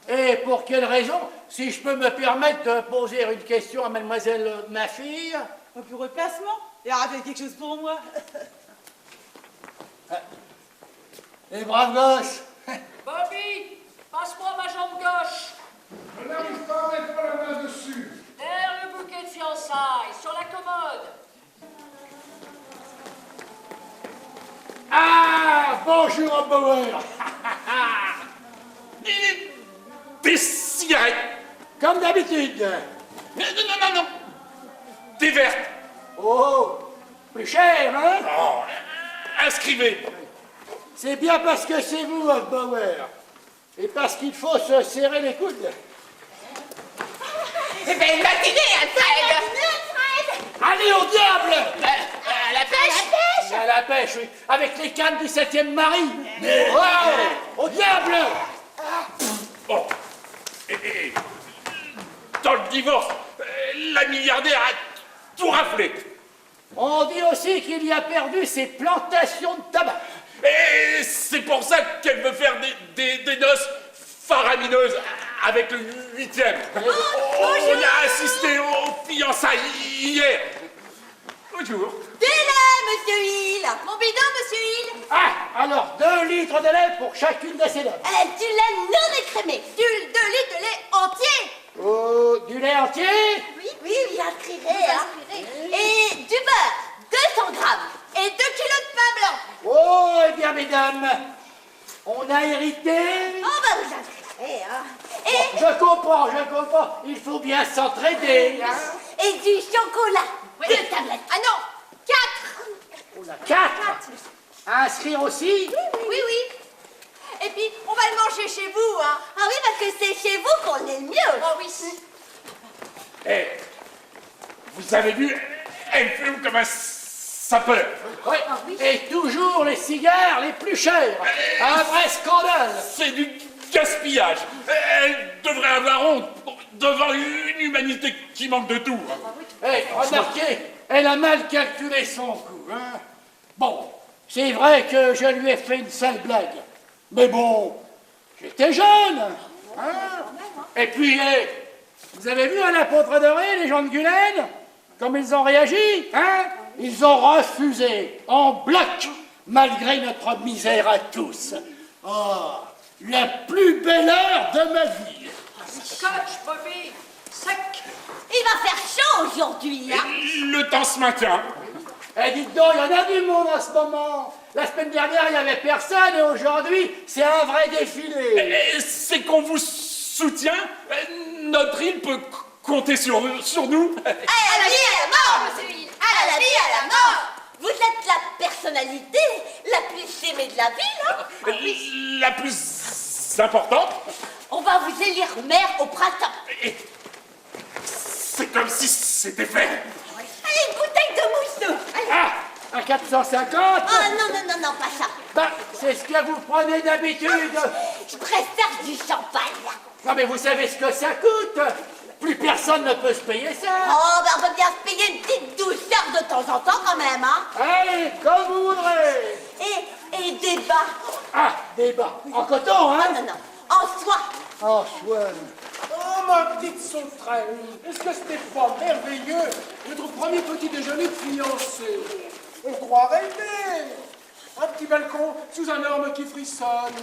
Et pour quelle raison? Si je peux me permettre de poser une question à mademoiselle ma fille. Pour le placement. Et arrêtez quelque chose pour moi. Les braves gosses. Bobby, passe-moi ma jambe gauche. Je n'arrive pas à mettre la main dessus. Derrière le bouquet de fiançailles, sur la commode. Ah, bonjour, Bauer. Des cigarettes. Comme d'habitude. Non. Des vertes. Oh, plus cher, hein? Oh, inscrivez. C'est bien parce que c'est vous, Bauer. Et parce qu'il faut se serrer les coudes. Belle matinée, Alfred. Allez au diable! À la pêche. À la pêche, oui. Avec les cannes du 7e mari. Wow, au diable! Bon. Et dans le divorce. La milliardaire a tout raflé. On dit aussi qu'il y a perdu ses plantations de tabac. Et c'est pour ça qu'elle veut faire des noces faramineuses avec le 8e. On a assisté aux fiançailles hier. Bonjour. Du lait, monsieur Hill. Mon bidon, monsieur Hill. Ah, alors 2 litres de lait pour chacune de ces dames. Du lait non écrémé. 2 litres de lait entier. Oh, du lait entier? Oui, inscrirez, hein. Et du beurre, 200 grammes. Et 2 kilos de pain blanc. Oh, eh bien, mesdames, on a hérité. Oh, bah vous inscrirez, hein. Bon, je comprends. Il faut bien s'entraider, hein. Et du chocolat. 2 tablettes. Ah non, 4. Oh là, 4. Inscrire aussi? Oui. Et puis, on va le manger chez vous, hein. Ah oui, parce que c'est chez vous qu'on est le mieux. Oh oui. Eh, vous avez vu, elle fume comme un sapeur. Oui. Et toujours les cigares les plus chers. Un vrai scandale. C'est du gaspillage. Elle devrait avoir honte devant une humanité qui manque de tout. Eh, remarquez, elle a mal calculé son coût, hein. Bon, c'est vrai que je lui ai fait une sale blague. Mais bon, j'étais jeune, hein. Et puis, vous avez vu à la Poudre Dorée, les gens de Gulaine, comme ils ont réagi, hein. Ils ont refusé, en bloc, malgré notre misère à tous. Oh, la plus belle heure de ma vie. Scotch, Bobby, sec. Il va faire chaud aujourd'hui, hein. Le temps se maintient. Eh, dites donc, il y en a du monde en ce moment. La semaine dernière, il n'y avait personne, et aujourd'hui, c'est un vrai défilé. C'est qu'on vous soutient. Notre île peut compter sur nous. À la vie, à la mort, monsieur Hill. À la vie, à la mort. Vous êtes la personnalité la plus aimée de la ville, hein. La plus importante. On va vous élire maire au printemps. C'est comme si c'était fait. Allez, une bouteille de mousse. Allez. Ah, à 450. Ah non, pas ça. Bah, c'est ce que vous prenez d'habitude. Je préfère du champagne. Non, mais vous savez ce que ça coûte. Plus personne ne peut se payer ça. Oh, bah on peut bien se payer une petite douceur de temps en temps quand même, hein. Allez, comme vous voudrez. Et des bas. Ah, des bas. En coton, hein. Non, en soie. En soie. Oh, ma petite sauterelle, est-ce que c'était pas merveilleux, notre premier petit déjeuner de fiancés? On croit rêver. Un petit balcon sous un orme qui frissonne,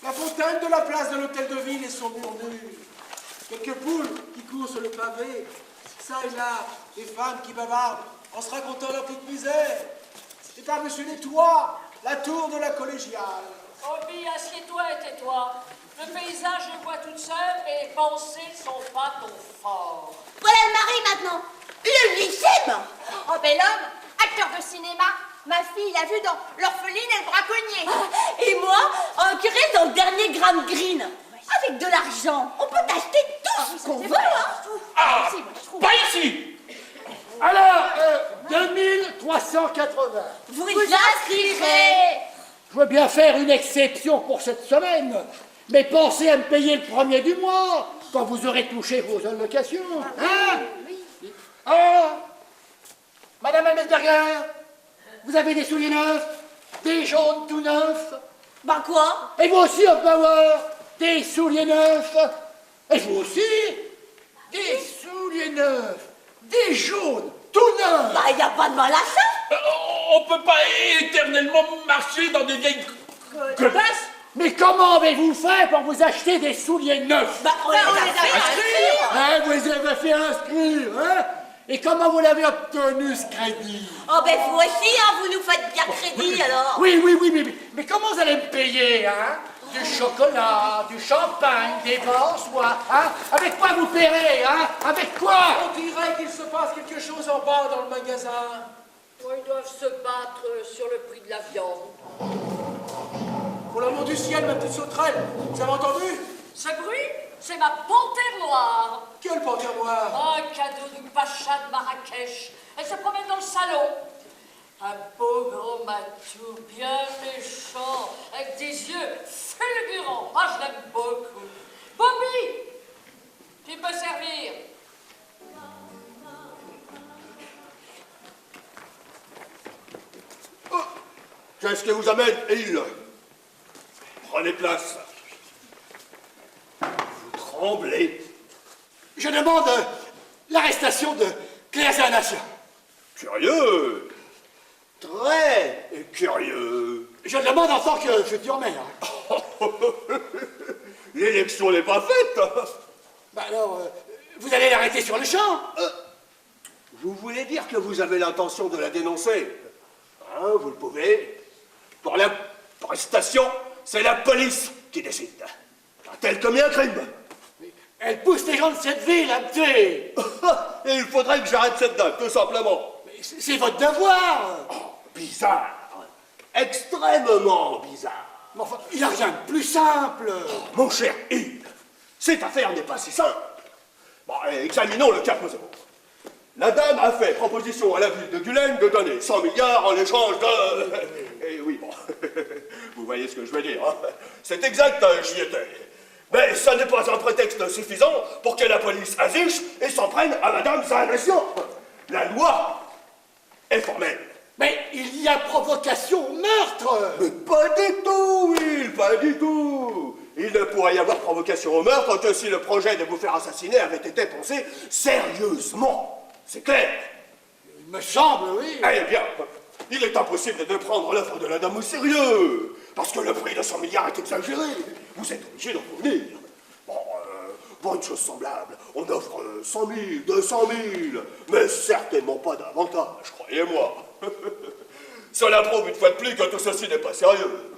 la fontaine de la place de l'hôtel de ville et son murmure, quelques poules qui courent sur le pavé, ça et là, des femmes qui bavardent en se racontant leur petite misère, et par-dessus les toits, la tour de la collégiale. Bobby, assieds-toi et tais-toi. Le paysage, je le vois toute seule et les pensées sont pas ton fort. Voilà le mari maintenant. Le 8e. Oh, bel homme, acteur de cinéma. Ma fille l'a vu dans L'orpheline et le braconnier. Et moi, un curé dans le dernier Graham Greene. Avec de l'argent, on peut acheter tout ce qu'on veut, hein. Ah, pas ici. Alors, 2380. Vous inscrirez. Je veux bien faire une exception pour cette semaine, mais pensez à me payer le premier du mois, quand vous aurez touché vos allocations. Hein? Ah, Madame Almesberger, vous avez des souliers neufs? Des jaunes tout neufs? Bah quoi? Et vous aussi, Power, des souliers neufs? Et vous aussi? Des souliers neufs? Des jaunes tout neufs? Bah, y a pas de mal à ça. On peut pas éternellement marcher dans des vieilles godasses. Mais comment avez-vous fait pour vous acheter des souliers neufs? Bah, on les a fait inscrire. Hein, vous les avez fait inscrire, hein? Et comment vous l'avez obtenu, ce crédit? Oh, ben vous aussi, hein, vous nous faites bien crédit, alors. Oui, mais comment vous allez me payer, hein? Du chocolat, du champagne, des vins en soie, hein? Avec quoi vous paierez, hein? Avec quoi? On dirait qu'il se passe quelque chose en bas dans le magasin. Oh, ils doivent se battre sur le prix de la viande. Pour l'amour du ciel, ma petite sauterelle, vous avez entendu? Ce bruit, c'est ma panthère noire. Quelle panthère noire? Un cadeau du pacha de Marrakech. Elle se promène dans le salon. Un beau gros matou, bien méchant, avec des yeux fulgurants. Ah, je l'aime beaucoup. Bobby, tu peux servir. Qu'est-ce qui vous amène, Hill? Prenez place. Vous tremblez. Je demande l'arrestation de Claire Zanation. Curieux. Très curieux. Je le demande en tant que futur maire. L'élection n'est pas faite. Bah alors, vous allez l'arrêter sur le champ. Vous voulez dire que vous avez l'intention de la dénoncer? Hein, vous le pouvez. Pour l'arrestation, c'est la police qui décide. A-t-elle commis un crime? Elle pousse les gens de cette ville à me tuer. Et il faudrait que j'arrête cette dame, tout simplement. C'est votre devoir. Oh, bizarre. Extrêmement bizarre. Mais enfin, il n'y a rien de plus simple. Oh, mon cher Hill, cette affaire n'est pas si simple. Bon, examinons le cas présent. La dame a fait proposition à la ville de Gulen de donner 100 milliards en échange de... Et oui, bon, vous voyez ce que je veux dire. Hein? C'est exact, j'y étais. Mais ça n'est pas un prétexte suffisant pour que la police aziche et s'en prenne à Madame Zanation. La loi est formelle. Mais il y a provocation au meurtre. Mais pas du tout, Will, pas du tout. Il ne pourrait y avoir provocation au meurtre que si le projet de vous faire assassiner avait été pensé sérieusement. C'est clair. Il me semble, oui. Eh bien, il est impossible de prendre l'œuvre de la dame au sérieux, parce que le prix de 100 milliards est exagéré. Vous êtes obligé d'en convenir. Bon, pour une chose semblable, on offre 100 000, 200 000, mais certainement pas davantage, croyez-moi. Cela prouve une fois de plus que tout ceci n'est pas sérieux.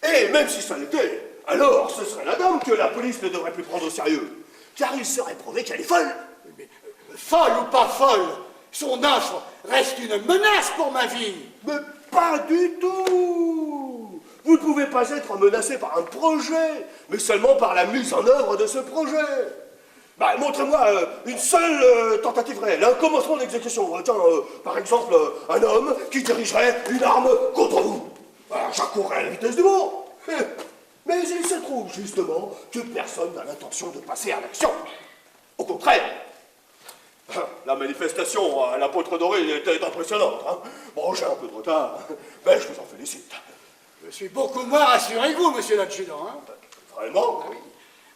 Et même si ça l'était, alors ce serait la dame que la police ne devrait plus prendre au sérieux, car il serait prouvé qu'elle est folle. Mais, folle ou pas folle, son offre reste une menace pour ma vie. Mais pas du tout. Vous ne pouvez pas être menacé par un projet, mais seulement par la mise en œuvre de ce projet. Bah, montrez-moi une seule tentative réelle, un commencement d'exécution. Tiens, par exemple, un homme qui dirigerait une arme contre vous. Alors, j'accourrais à la vitesse du vent. Mais il se trouve justement que personne n'a l'intention de passer à l'action. Au contraire, la manifestation à la Poutre Dorée était impressionnante. Hein. Bon, j'ai un peu de retard, mais je vous en félicite. Je suis beaucoup moins rassuré que vous, monsieur l'adjudant. Hein. Vraiment? Ah oui.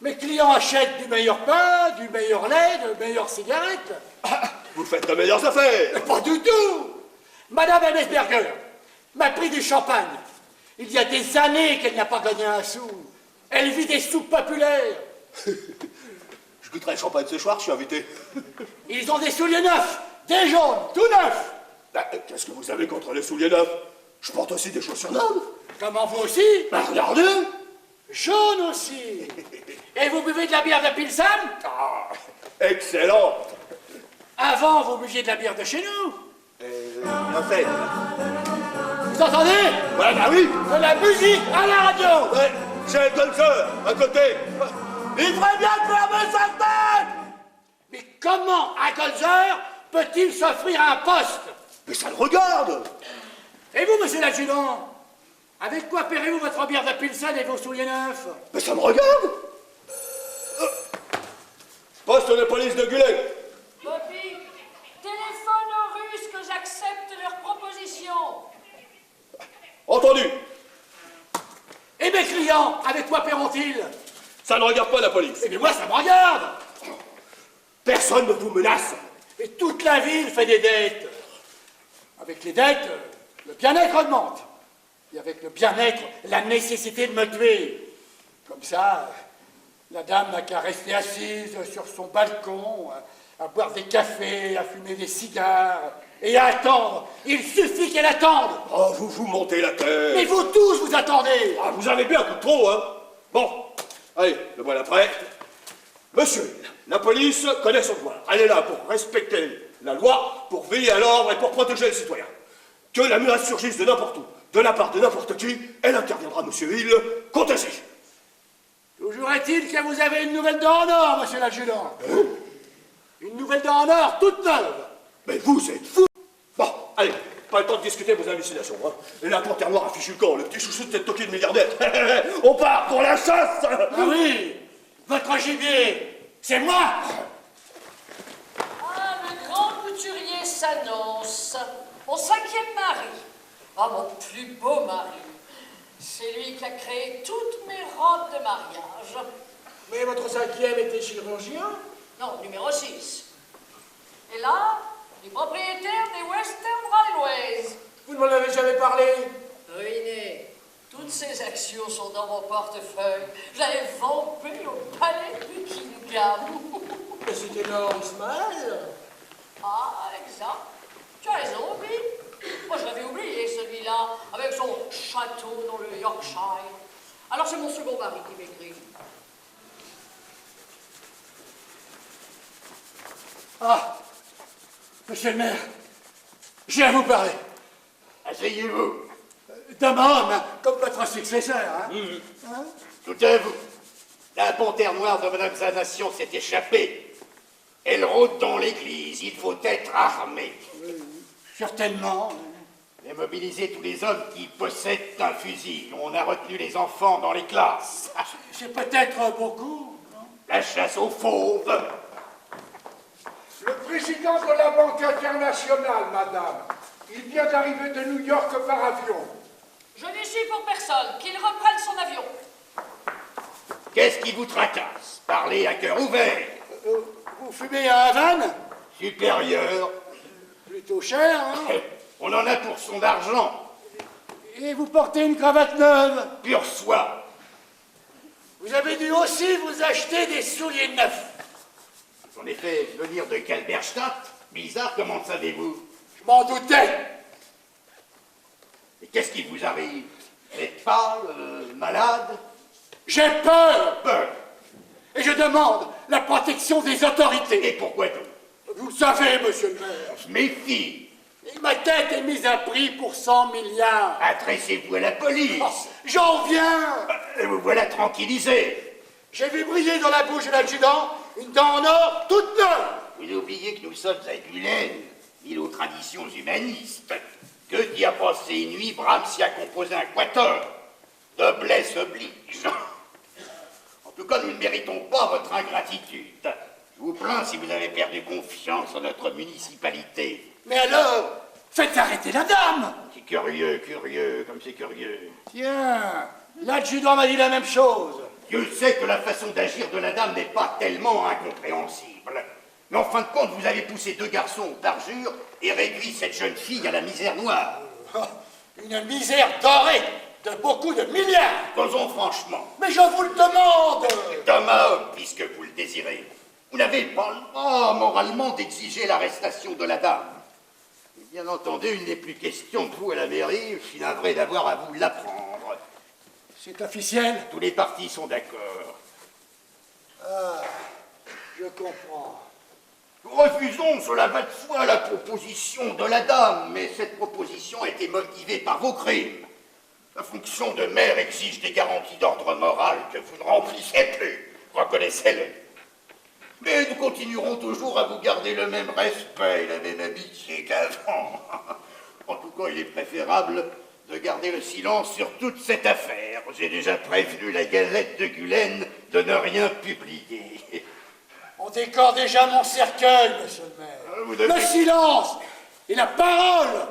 Mes clients achètent du meilleur pain, du meilleur lait, de meilleures cigarettes. Vous faites de meilleures affaires. Mais pas du tout. Madame Emmesberger m'a pris du champagne. Il y a des années qu'elle n'a pas gagné un sou. Elle vit des soupes populaires. Je goûterai le champagne ce soir, je suis invité. Ils ont des souliers neufs, des jaunes, tout neufs. Bah, qu'est-ce que vous avez contre les souliers neufs? Je porte aussi des chaussures neuves. Comment vous aussi? Bah, regardez. Jaune aussi. Et vous buvez de la bière de Pilsen? Ah, excellent. Avant, vous buviez de la bière de chez nous. Bien fait. Vous entendez? Ouais, bah oui. De la musique à la radio. Ouais, j'ai un Gonzer à côté. Il ferait bien de fermer sa tête. Mais comment un Gonzer peut-il s'offrir un poste? Mais ça le regarde. Et vous, monsieur l'adjudant? Avec quoi paierez-vous votre bière de Pilsen et vos souliers neufs? Mais ça me regarde. Poste de police de Gulen. Bobby, téléphone aux Russes que j'accepte leur proposition. Entendu. Et mes clients, avec quoi paieront-ils? Ça ne regarde pas la police. Eh bien moi, ça me regarde. Personne ne vous menace. Et toute la ville fait des dettes. Avec les dettes, le bien-être augmente. Et avec le bien-être, la nécessité de me tuer. Comme ça, la dame n'a qu'à rester assise sur son balcon, à boire des cafés, à fumer des cigares, et à attendre. Il suffit qu'elle attende. Oh, vous montez la tête. Mais vous tous, vous attendez. Ah, vous avez bien un coup de trop, hein. Bon, allez, le voilà prêt. Monsieur, la police connaît son devoir. Elle est là pour respecter la loi, pour veiller à l'ordre et pour protéger les citoyens. Que la menace surgisse de n'importe où, de la part de n'importe qui, elle interviendra, monsieur Hill. Comptez-y. Toujours est-il que vous avez une nouvelle dent en or, monsieur l'adjudant. Une nouvelle dent en or, toute neuve. Mais vous êtes fou. Bon, allez, pas le temps de discuter vos hallucinations. Hein. Et la panthère noire a fichu le camp, le petit chouchou de cette toquée de milliardaire. On part pour la chasse. Ah oui, votre gibier, c'est moi. Ah, le grand couturier s'annonce. Mon 5e mari. Ah, mon plus beau mari. C'est lui qui a créé toutes mes robes de mariage. Mais votre 5e était chirurgien? Non, numéro 6. Et là, les propriétaires des Western Railways. Vous ne m'en avez jamais parlé? Ruiné. Toutes ces actions sont dans mon portefeuille. Je l'avais vampé au palais Buckingham. Mais c'est énorme, Ismaël. Ah, exact. Tu as raison, oui. Moi, je l'avais oublié, celui-là, avec son château dans le Yorkshire. Alors, c'est mon second mari qui m'écrit. Ah, monsieur le maire, j'ai à vous parler. Asseyez-vous. D'un homme, hein, comme votre successeur. Hein. Hein? Tout à vous. La panthère noire de Madame Zanation s'est échappée. Elle rôde dans l'église. Il faut être armé. Certainement. Et mobiliser tous les hommes qui possèdent un fusil. On a retenu les enfants dans les classes. C'est peut-être beaucoup, non? La chasse aux fauves. Le président de la Banque internationale, madame. Il vient d'arriver de New York par avion. Je n'y suis pour personne. Qu'il reprenne son avion. Qu'est-ce qui vous tracasse? Parlez à cœur ouvert. Vous fumez à Havane? Supérieur. Plutôt cher, hein? On en a pour son argent. Et vous portez une cravate neuve? Pure soie. Vous avez dû aussi vous acheter des souliers neufs. J'en ai fait venir de Kalberstadt. Bizarre, comment le savez-vous? Je m'en doutais. Et qu'est-ce qui vous arrive? Vous êtes pâle, malade? J'ai peur. Peur. Et je demande la protection des autorités. Et pourquoi donc? Vous le savez, monsieur le maire. On se méfie. Ma tête est mise à prix pour 100 milliards. Adressez-vous à la police. Oh, j'en viens. Vous voilà tranquillisé. J'ai vu briller dans la bouche de l'adjudant une dent en or toute neuve. Vous oubliez que nous sommes à Gulen, ville aux traditions humanistes. Que d'y a passé une nuit, Brahms y a composé un quatuor. Noblesse oblige. En tout cas, nous ne méritons pas votre ingratitude. Je vous plains si vous avez perdu confiance en notre municipalité. Mais alors, faites arrêter la dame. C'est curieux, comme c'est curieux. Tiens, l'adjudant m'a dit la même chose. Dieu sait que la façon d'agir de la dame n'est pas tellement incompréhensible. Mais en fin de compte, vous avez poussé 2 garçons au parjure et réduit cette jeune fille à la misère noire. Une misère dorée de beaucoup de milliards. Causons franchement. Mais je vous le demande. Thomas, puisque vous le désirez, vous n'avez pas le droit moralement d'exiger l'arrestation de la dame. Bien entendu, il n'est plus question de vous à la mairie, je suis navré d'avoir à vous l'apprendre. C'est officiel? Tous les partis sont d'accord. Ah, je comprends. Nous refusons, cela va de soi, la proposition de la dame, mais cette proposition a été motivée par vos crimes. La fonction de maire exige des garanties d'ordre moral que vous ne remplissez plus, reconnaissez-le. Mais nous continuerons toujours à vous garder le même respect et la même amitié qu'avant. En tout cas, il est préférable de garder le silence sur toute cette affaire. J'ai déjà prévenu la Galette de Gulen de ne rien publier. On décore déjà mon cercueil, monsieur le maire. Le silence et la parole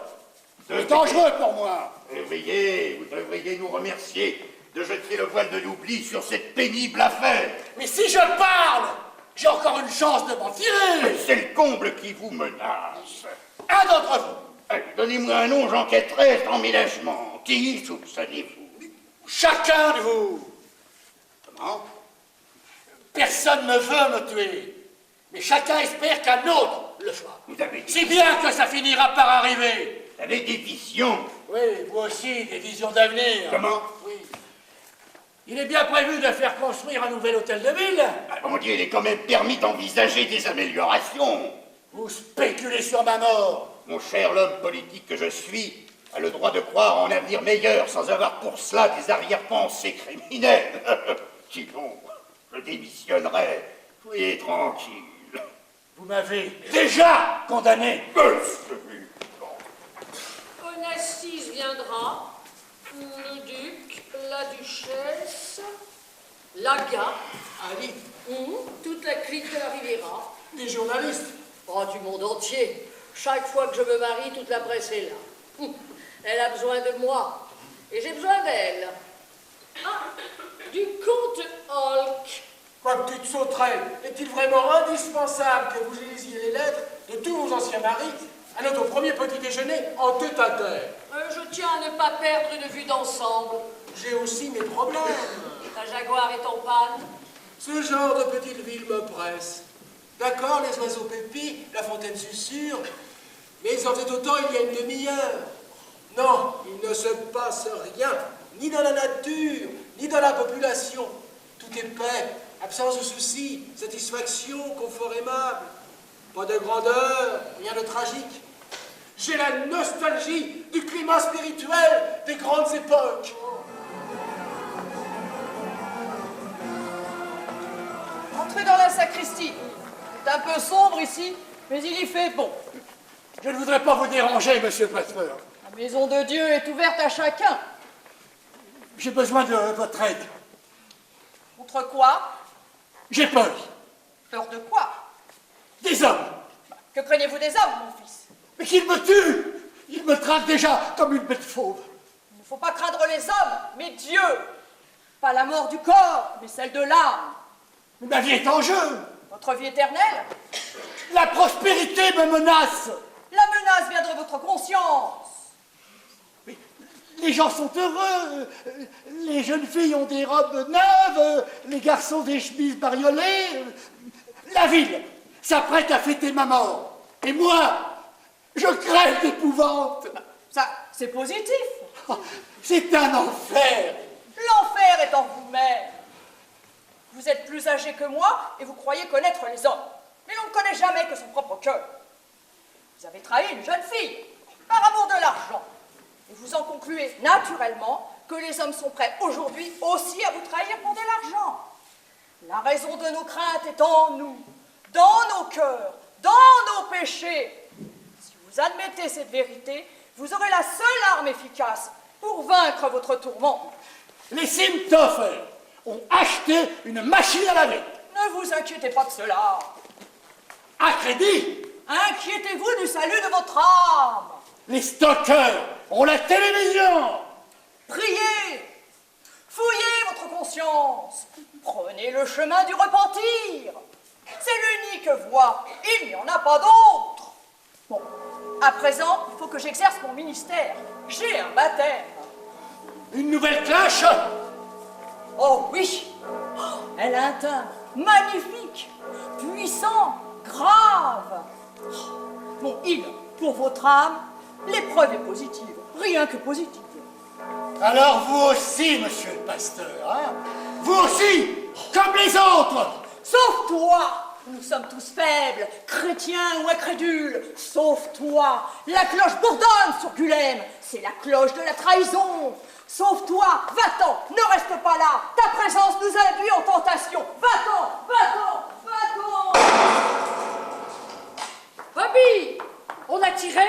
est dangereux pour moi. Vous devriez nous remercier de jeter le voile de l'oubli sur cette pénible affaire. Mais si je parle, j'ai encore une chance de m'en tirer. C'est le comble qui vous menace. Un d'entre vous. Allez, donnez-moi un nom, j'enquêterai sans ménagement. Qui soupçonnez-vous? Chacun de vous. Comment? Personne ne veut me tuer, mais chacun espère qu'un autre le soit. Vous avez Si bien que ça finira par arriver. Vous avez des visions. Oui, vous aussi, des visions d'avenir. Comment? Oui. Il est bien prévu de faire construire un nouvel hôtel de ville. Ah, mon Dieu, il est quand même permis d'envisager des améliorations. Vous spéculez sur ma mort. Mon cher, l'homme politique que je suis a le droit de croire en un avenir meilleur sans avoir pour cela des arrière-pensées criminelles. Sinon, je démissionnerai. Soyez tranquille. Vous m'avez déjà condamné. Onassis viendra, le duc, la duchesse, Laga, Ali, toute la clique de la Riviera. Des journalistes. Oh, du monde entier. Chaque fois que je me marie, toute la presse est là. Elle a besoin de moi. Et j'ai besoin d'elle. Ah, du comte Hulk. Quoi, petite sauterelle, est-il vraiment indispensable que vous lisiez les lettres de tous vos anciens maris à notre premier petit déjeuner en tête-à-tête? Je tiens à ne pas perdre une vue d'ensemble. J'ai aussi mes problèmes. Ta Jaguar est en panne. Ce genre de petite ville me presse. D'accord, les oiseaux pépis, la fontaine susurre, mais ils en faisaient autant il y a une demi-heure. Non, il ne se passe rien, ni dans la nature, ni dans la population. Tout est paix, absence de soucis, satisfaction, confort aimable. Pas de grandeur, rien de tragique. J'ai la nostalgie du climat spirituel des grandes époques. Entrez dans la sacristie. C'est un peu sombre ici, mais il y fait bon. Je ne voudrais pas vous déranger, monsieur le pasteur. La maison de Dieu est ouverte à chacun. J'ai besoin de votre aide. Contre quoi? J'ai peur. Peur de quoi? Des hommes. Que craignez-vous des hommes, mon fils? Mais qu'ils me tuent. Ils me traitent déjà comme une bête fauve. Il ne faut pas craindre les hommes, mais Dieu. Pas la mort du corps, mais celle de l'âme. Mais ma vie est en jeu. Votre vie éternelle? La prospérité me menace. La menace vient de votre conscience. Mais les gens sont heureux. Les jeunes filles ont des robes neuves. Les garçons des chemises bariolées. La ville s'apprête à fêter ma mort. Et moi, je crève d'épouvante. Ça, c'est positif. C'est un enfer. L'enfer est en vous-même. Vous êtes plus âgé que moi et vous croyez connaître les hommes. Mais l'on ne connaît jamais que son propre cœur. Vous avez trahi une jeune fille par amour de l'argent. Et vous en concluez naturellement que les hommes sont prêts aujourd'hui aussi à vous trahir pour de l'argent. La raison de nos craintes est en nous, dans nos cœurs, dans nos péchés. Si vous admettez cette vérité, vous aurez la seule arme efficace pour vaincre votre tourment. Les Simtoffer ont acheté une machine à laver. Ne vous inquiétez pas de cela. À crédit. Inquiétez-vous du salut de votre âme. Les Stockers ont la télévision. Priez. Fouillez votre conscience. Prenez le chemin du repentir. C'est l'unique voie. Il n'y en a pas d'autre. Bon, à présent, il faut que j'exerce mon ministère. J'ai un baptême. Une nouvelle cloche? Oh oui. Elle a un timbre magnifique, puissant, grave. Mon hymne pour votre âme, l'épreuve est positive, rien que positive. Alors vous aussi, monsieur le pasteur, hein? Vous aussi, comme les autres. Sauf toi. Nous sommes tous faibles, chrétiens ou incrédules. Sauf toi. La cloche bourdonne sur Gulem. C'est la cloche de la trahison. Sauf toi. Va-t'en. Ne reste pas là. Ta présence nous induit en tentation. Va-t'en. Va-t'en. Va-t'en. Bobby, on a tiré?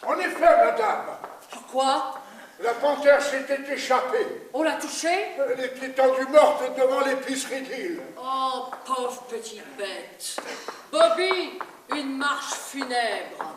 En effet, madame. Pourquoi? La panthère s'était échappée. On l'a touchée? Elle était tendue morte devant l'épicerie d'île. Oh, pauvre petite bête. Bobby, une marche funèbre.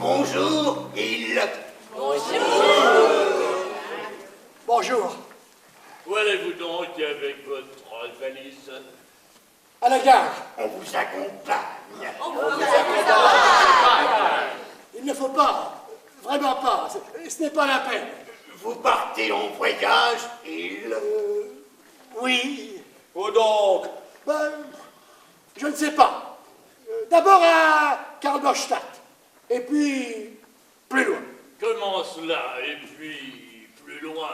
Bonjour, il. Bonjour. Où allez-vous donc avec votre valise? À la gare. On vous accompagne. Il ne faut pas. Vraiment pas. Ce n'est pas la peine. Vous partez en voyage, il. Oui. Où donc? Ben, je ne sais pas. D'abord à Karlstadt. Et puis, plus loin. Comment cela? Et puis, plus loin?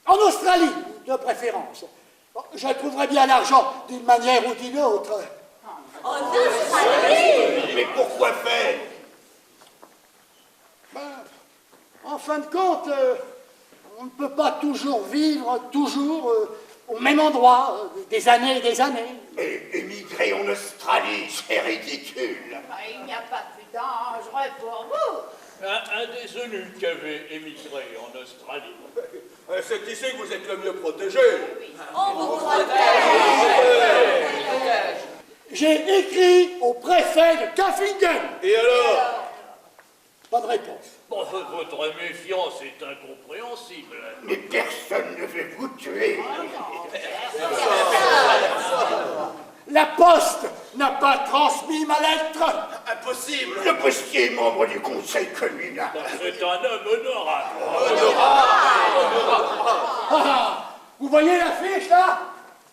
En Australie, de préférence. Bon, je trouverai bien l'argent d'une manière ou d'une autre. En Australie? Mais pourquoi faire? Ben, en fin de compte, on ne peut pas toujours vivre, au même endroit, des années et des années. Et émigrer en Australie, c'est ridicule. Il n'y a pas plus dangereux pour vous. Un des eunuques avait émigré en Australie. C'est ici que vous êtes le mieux protégé. On vous protège. J'ai écrit au préfet de Kaffingen. Et alors? Pas de réponse. Bon, votre méfiance est incompréhensible. Mais personne ne veut vous tuer. La poste n'a pas transmis ma lettre. Impossible. Le postier est membre du conseil communal. C'est un homme honorable. Ah, vous voyez l'affiche là?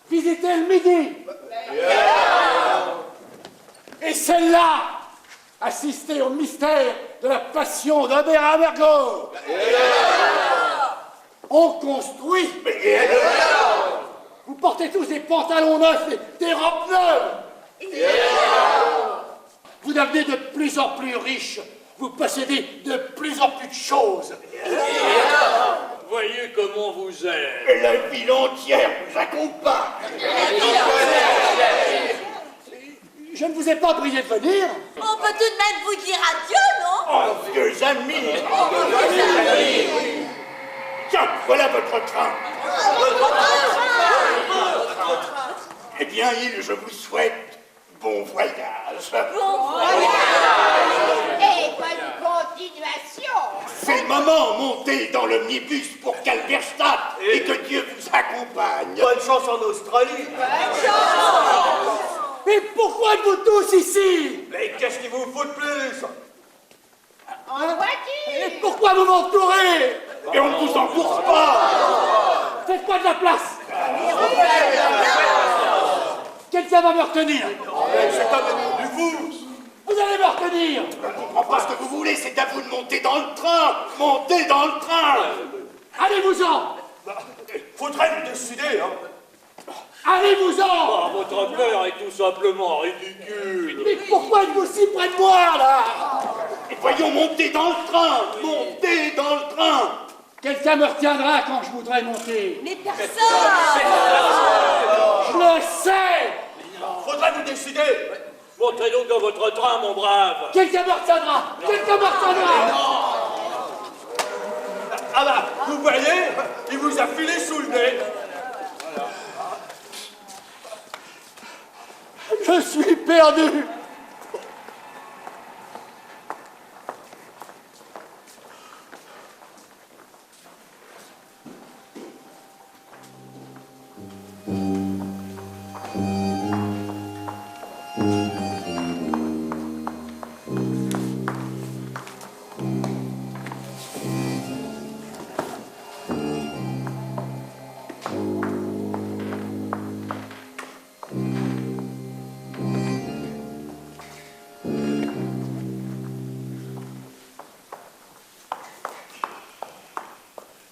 Visitez le midi. Et celle-là, assister au mystère de la passion d'Abergaud. On construit. Et alors? Vous portez tous des pantalons neufs, des robes neuves. Vous devenez de plus en plus riche. Vous possédez de plus en plus de choses. Voyez comment vous êtes. Et la ville entière vous accompagne. Je ne vous ai pas prié de venir. On peut tout de même vous dire adieu, non? Oh, vieux amis. Tiens, voilà votre train. Eh bien, je vous souhaite bon voyage. Bon voyage. Et bonne continuation. C'est le moment, montez dans l'omnibus pour Kalberstadt et que Dieu vous accompagne. Bonne chance en Australie. Mais pourquoi êtes-vous tous ici? Mais qu'est-ce qui vous fout de plus? En voiture. Et pourquoi vous m'entourez? Et on ne vous embourse pas. Faites-moi de la place. Quelqu'un va me retenir. Cet homme est du fou. Vous allez me retenir. Je ne comprends pas ce que vous voulez, c'est à vous de monter dans le train. Montez dans le train. Allez-vous-en. Faudrait vous décider, hein. Allez-vous-en. Ah, votre père est tout simplement ridicule. Mais pourquoi êtes-vous si près de moi, là? Et voyons, montez dans le train. Montez dans le train. Quelqu'un me retiendra quand je voudrais monter. Mais personne. Je le sais. Faudrait vous décider. Montez donc dans votre train, mon brave. Quelqu'un me retiendra. Quelqu'un me retiendra. Ah bah, vous voyez, il vous a filé sous le nez. Je suis perdu.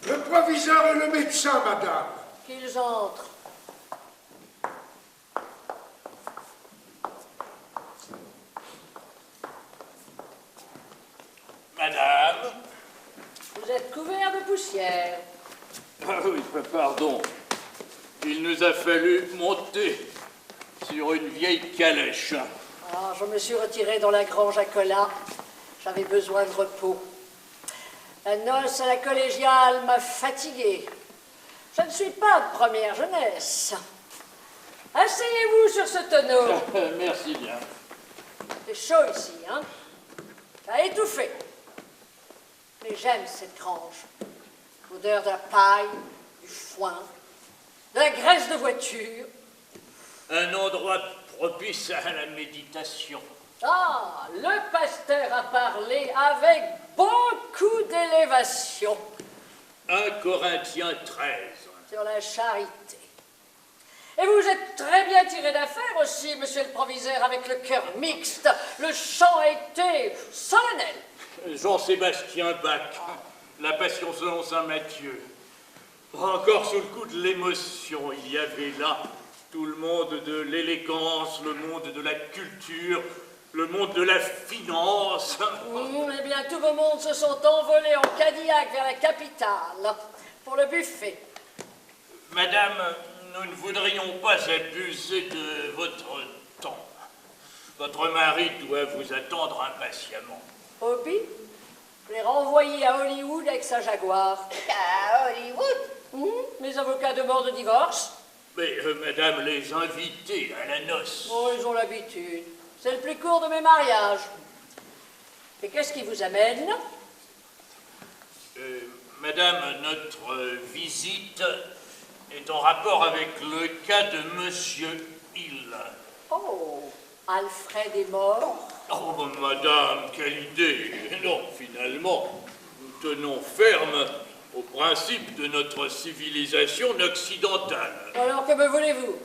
Le proviseur et le médecin, madame. Qu'ils entrent. Madame. Vous êtes couverts de poussière. Ah oui, pardon. Il nous a fallu monter sur une vieille calèche. Ah, je me suis retiré dans la grange à Colas. J'avais besoin de repos. La noce à la collégiale m'a fatigué. Je ne suis pas de première jeunesse. Asseyez-vous sur ce tonneau. Merci bien. C'est chaud ici, hein? Ça a étouffé. Mais j'aime cette grange. L'odeur de la paille, du foin, de la graisse de voiture. Un endroit propice à la méditation. Ah, le pasteur a parlé avec beaucoup d'élévation 1 Corinthiens 13. sur la charité. Et vous êtes très bien tiré d'affaire aussi, monsieur le proviseur, avec le cœur mixte. Le chant a été solennel. Jean-Sébastien Bach, La Passion selon saint Matthieu. Encore sous le coup de l'émotion, il y avait là tout le monde de l'élégance, le monde de la culture, le monde de la finance. Eh bien, tous vos mondes se sont envolés en Cadillac vers la capitale pour le buffet. Madame, nous ne voudrions pas abuser de votre temps. Votre mari doit vous attendre impatiemment. Bobby, je l'ai renvoyé à Hollywood avec sa Jaguar. À Hollywood? Mes avocats demandent de divorce. Mais, madame, les invités à la noce... Oh, ils ont l'habitude. C'est le plus court de mes mariages. Et qu'est-ce qui vous amène? Madame, notre visite est en rapport avec le cas de Monsieur Hill. Oh, Alfred est mort? Oh, madame, quelle idée! Non, finalement, nous tenons ferme au principe de notre civilisation occidentale. Alors, que me voulez-vous?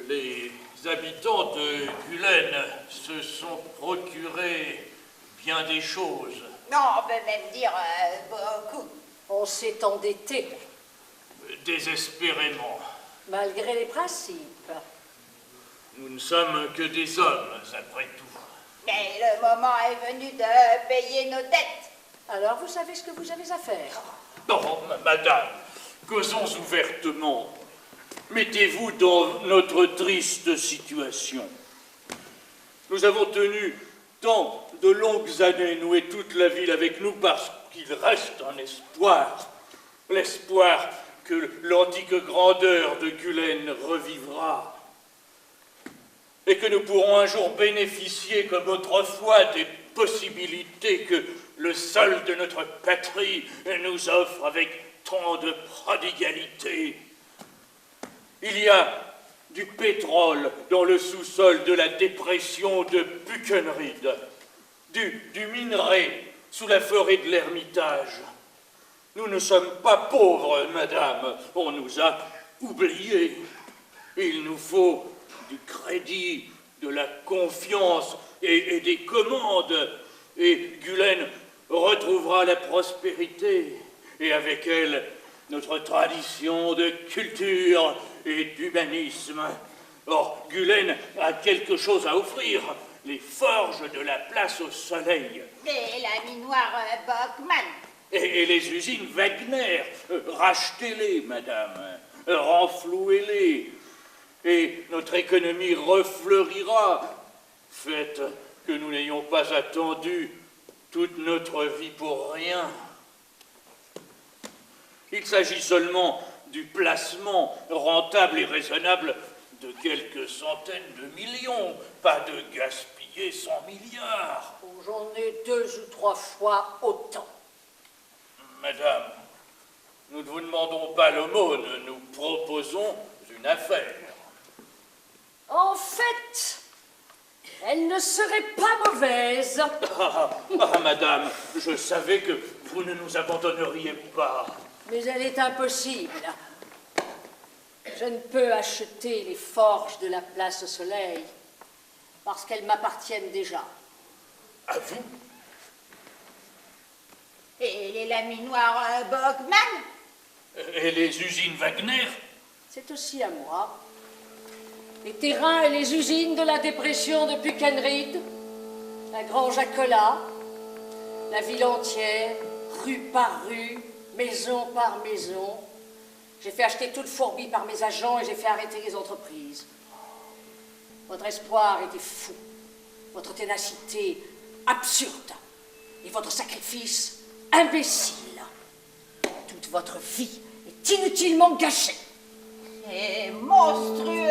Les habitants de Gulen se sont procurés bien des choses. Non, on peut même dire beaucoup. On s'est endetté. Désespérément. Malgré les principes. Nous ne sommes que des hommes, après tout. Mais le moment est venu de payer nos dettes. Alors, vous savez ce que vous avez à faire. Non, madame, causons ouvertement. Mettez-vous dans notre triste situation. Nous avons tenu tant de longues années, nous et toute la ville avec nous, parce qu'il reste un espoir. L'espoir que l'antique grandeur de Gulen revivra. Et que nous pourrons un jour bénéficier, comme autrefois, des possibilités que le sol de notre patrie nous offre avec tant de prodigalité. Il y a du pétrole dans le sous-sol de la dépression de Buchenried, du minerai sous la forêt de l'Ermitage. Nous ne sommes pas pauvres, madame, on nous a oubliés. Il nous faut du crédit, de la confiance et des commandes, et Gulen retrouvera la prospérité, et avec elle notre tradition de culture et d'humanisme. Or, Gulen a quelque chose à offrir, les forges de la place au soleil. Et la minoire Bockman. Et les usines Wagner, rachetez-les, madame, renflouez-les, et notre économie refleurira. Faites que nous n'ayons pas attendu toute notre vie pour rien. Il s'agit seulement du placement rentable et raisonnable de quelques centaines de millions, pas de gaspiller 100 milliards. J'en ai 2 ou 3 fois autant. Madame, nous ne vous demandons pas l'aumône, nous proposons une affaire. En fait, elle ne serait pas mauvaise. Madame, je savais que vous ne nous abandonneriez pas. Mais elle est impossible. Je ne peux acheter les forges de la place au soleil parce qu'elles m'appartiennent déjà. À vous? Et les laminoires Bockman? Et les usines Wagner? C'est aussi à moi. Les terrains et les usines de la dépression de Buchenried, la grange à cola, la ville entière, rue par rue, maison par maison. J'ai fait acheter toute fourbie par mes agents et j'ai fait arrêter les entreprises. Votre espoir était fou, votre ténacité absurde et votre sacrifice imbécile. Toute votre vie est inutilement gâchée. C'est monstrueux.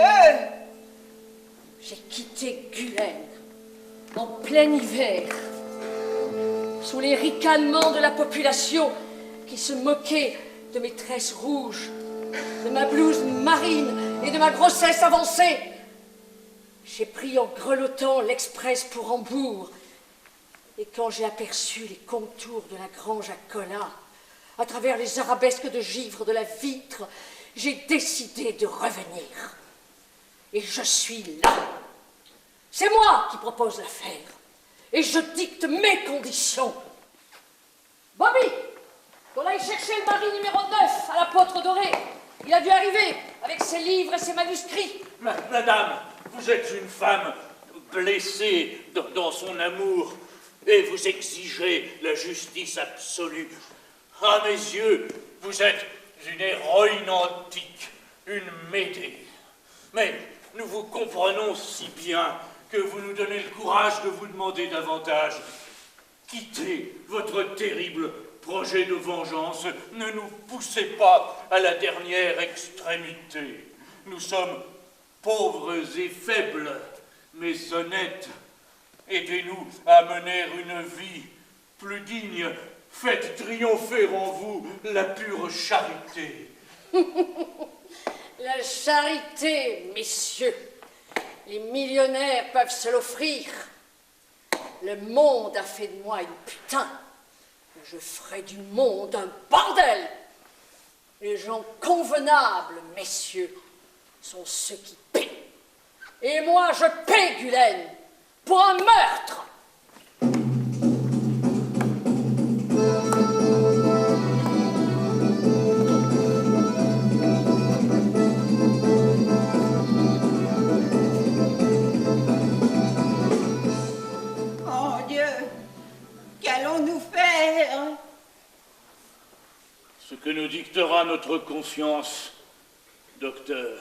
J'ai quitté Gulen en plein hiver, sous les ricanements de la population qui se moquait de mes tresses rouges, de ma blouse marine et de ma grossesse avancée. J'ai pris en grelottant l'express pour Hambourg. Et quand j'ai aperçu les contours de la grange à cola, à travers les arabesques de givre de la vitre, j'ai décidé de revenir. Et je suis là. C'est moi qui propose l'affaire. Et je dicte mes conditions. Bobby, qu'on aille chercher le mari numéro 9 à la Poutre Dorée. Il a dû arriver avec ses livres et ses manuscrits. Madame, vous êtes une femme blessée dans son amour et vous exigez la justice absolue. À mes yeux, vous êtes une héroïne antique, une Médée. Mais nous vous comprenons si bien que vous nous donnez le courage de vous demander davantage. Quittez votre terrible projet de vengeance, ne nous poussez pas à la dernière extrémité. Nous sommes pauvres et faibles, mais honnêtes. Aidez-nous à mener une vie plus digne. Faites triompher en vous la pure charité. La charité, messieurs. Les millionnaires peuvent se l'offrir. Le monde a fait de moi une putain. Je ferai du monde un bordel. Les gens convenables, messieurs, sont ceux qui paient. Et moi, je paie, Guylaine, pour un meurtre. Oh Dieu, qu'allons-nous faire? Ce que nous dictera notre conscience, docteur.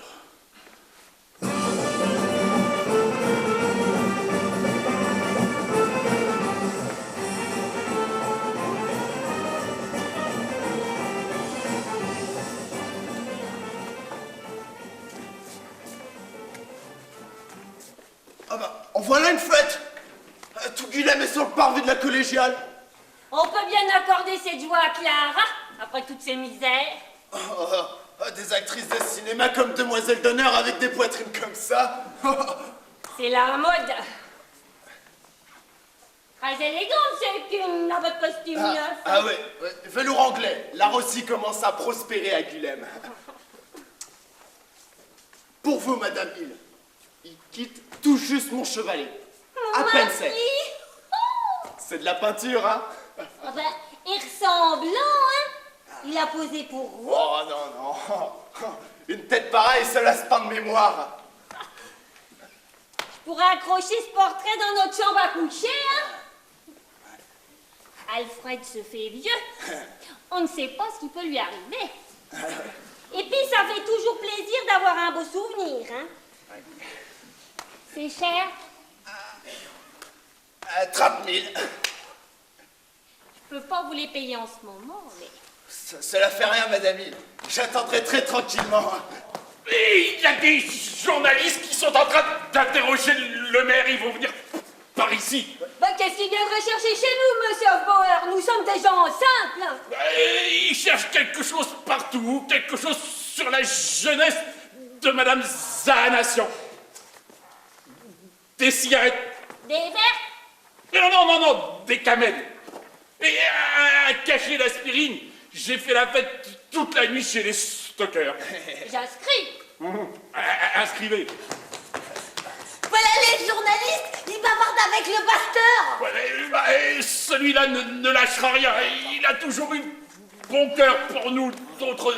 Ah bah, en voilà une fête! Tout Guilhem est sur le parvis de la collégiale. On peut bien accorder cette joie à Clara, après toutes ces misères. Des actrices de cinéma comme demoiselles d'honneur avec des poitrines comme ça. C'est la mode. Très élégante, cette qu'une dans votre costume neuf. Ah ouais, velours anglais. L'art aussi commence à prospérer à Guilhem. Pour vous, Madame Hill, il quitte tout juste mon chevalet. À peine sec. C'est de la peinture, hein? Ah ben, il ressemble, hein? Il a posé pour vous. Oh non, non. Une tête pareille, ça laisse pas de mémoire. Je pourrais accrocher ce portrait dans notre chambre à coucher, hein? Alfred se fait vieux. On ne sait pas ce qui peut lui arriver. Et puis, ça fait toujours plaisir d'avoir un beau souvenir, hein? C'est cher? 30 000. Je peux pas vous les payer en ce moment, mais... Cela fait rien, Madame Hill. J'attendrai très tranquillement. Et il y a des journalistes qui sont en train d'interroger le maire. Ils vont venir par ici. Bah, qu'est-ce qu'ils viendraient chercher chez nous, monsieur Hofbauer? Nous sommes des gens simples. Ils cherchent quelque chose partout, quelque chose sur la jeunesse de Madame Zahanation. Des cigarettes. Des verres? Non, des camels. Et un cachet d'aspirine. J'ai fait la fête toute la nuit chez les stockers. J'inscris. Inscrivez. Voilà les journalistes, ils bavardent avec le pasteur. Ouais, celui-là ne lâchera rien. Il a toujours eu bon cœur pour nous, d'autres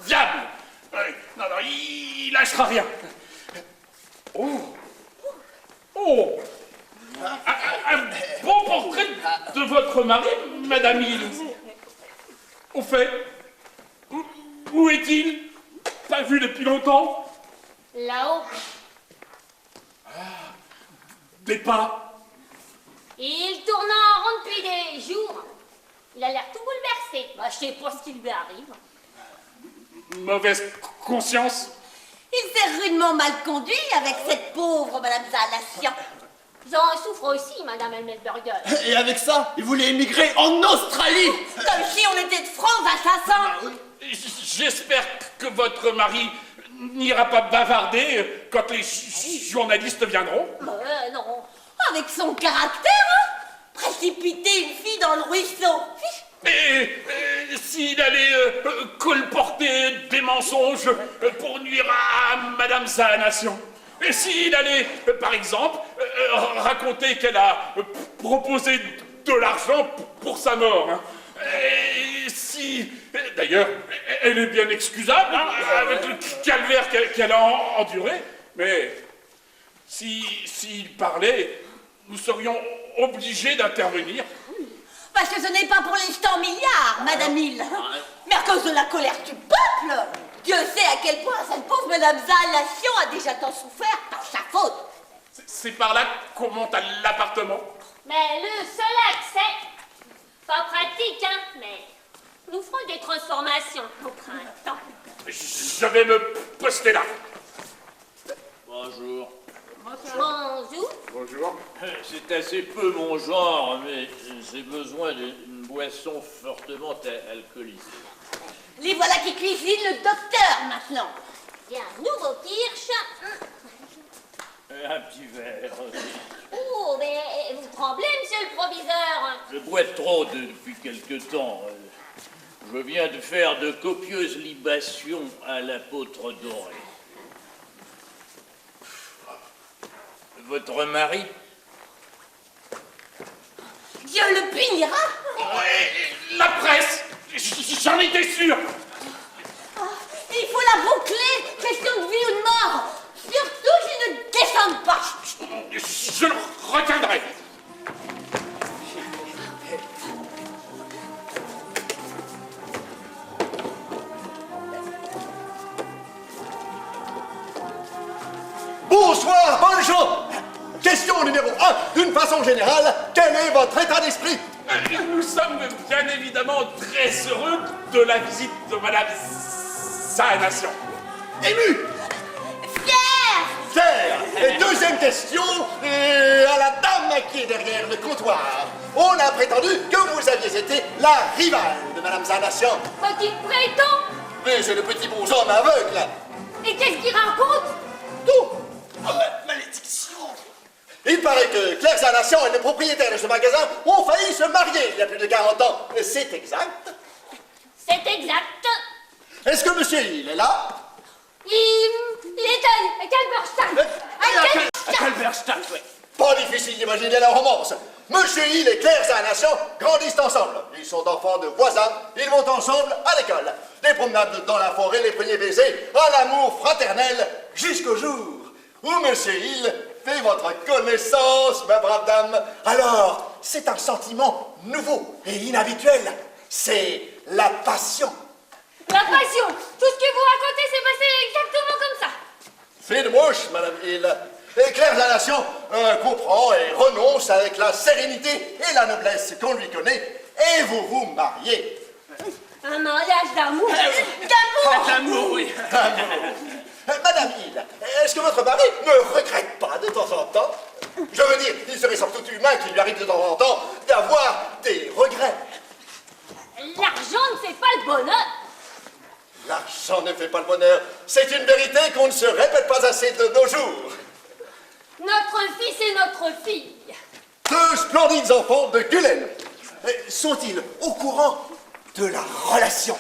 diables. Ouais, non, il lâchera rien. Oh, un bon portrait de votre mari, Madame Hill. Au fait, où est-il? Pas vu depuis longtemps? Là-haut. Des pas. Il tourne en rond depuis des jours. Il a l'air tout bouleversé. Bah, je sais pas ce qui lui arrive. Mauvaise conscience. Il s'est rudement mal conduit avec cette pauvre Madame Zahanation. J'en souffre aussi, Madame Elmesberger. Et avec ça, il voulait émigrer en Australie. Comme si on était de francs assassins. J'espère que votre mari n'ira pas bavarder quand les journalistes viendront. Non. Avec son caractère, hein? Précipiter une fille dans le ruisseau. Et s'il allait colporter des mensonges pour nuire à Madame Zahanation? Et s'il allait, par exemple, raconter qu'elle a proposé de l'argent pour sa mort, hein? Et si... D'ailleurs, elle est bien excusable, hein, avec le calvaire qu'elle a enduré, mais s'il parlait, nous serions obligés d'intervenir. Parce que ce n'est pas pour les 100 milliards, Madame Hill, mais à cause de la colère du peuple. Dieu sait à quel point cette pauvre Madame Zalation a déjà tant souffert par sa faute. C'est par là qu'on monte à l'appartement. Mais le seul accès, pas pratique, hein, mais nous ferons des transformations au printemps. Je vais me poster là. Bonjour. Bonjour. Bonjour. C'est assez peu mon genre, mais j'ai besoin d'une boisson fortement alcoolisée. Les voilà qui cuisinent le docteur maintenant. Bien, nouveau kirsch. Un petit verre. Oh, mais vous tremblez, monsieur le proviseur. Je bois trop depuis quelque temps. Je viens de faire de copieuses libations à l'apôtre doré. Votre mari? Dieu le punira. La presse, j'en étais sûr. Oh, il faut la boucler, question de vie ou de mort. Surtout qu'ils ne descendent pas. Je le retiendrai. Bonsoir, bonnes gens. Question numéro 1. D'une façon générale, quel est votre état d'esprit? Nous sommes bien évidemment très heureux de la visite de Madame Zalation. Ému. Fier. Fier. Et deuxième question, à la dame qui est derrière le comptoir. On a prétendu que vous aviez été la rivale de Madame Zalation. Petit prétend. Mais c'est le petit bonhomme aveugle. Et qu'est-ce qu'il raconte? Tout. Oh, malédiction. Il paraît que Claire Zalation et le propriétaire de ce magasin ont failli se marier il y a plus de 40 ans. C'est exact? C'est exact. Est-ce que Monsieur Hill est là? Il est à Calberstadt. À Calberstadt, oui. Pas difficile d'imaginer la romance. Monsieur Hill et Claire Zalation grandissent ensemble. Ils sont enfants de voisins. Ils vont ensemble à l'école. Des promenades dans la forêt, les premiers baisers, un amour fraternel jusqu'au jour où Monsieur Hill fait votre connaissance, ma brave dame. Alors, c'est un sentiment nouveau et inhabituel. C'est la passion. La passion. Tout ce que vous racontez s'est passé exactement comme ça. C'est de moche, Madame Hill. Et Claire Zalation comprend et renonce avec la sérénité et la noblesse qu'on lui connaît, et vous vous mariez. Un mariage d'amour. D'amour, oui. Madame Hill, est-ce que votre mari ne regrette pas de temps en temps? Je veux dire, il serait sans doute humain qu'il lui arrive de temps en temps d'avoir des regrets. L'argent ne fait pas le bonheur. L'argent ne fait pas le bonheur. C'est une vérité qu'on ne se répète pas assez de nos jours. Notre fils et notre fille. Deux splendides enfants de Gulen. Sont-ils au courant de la relation?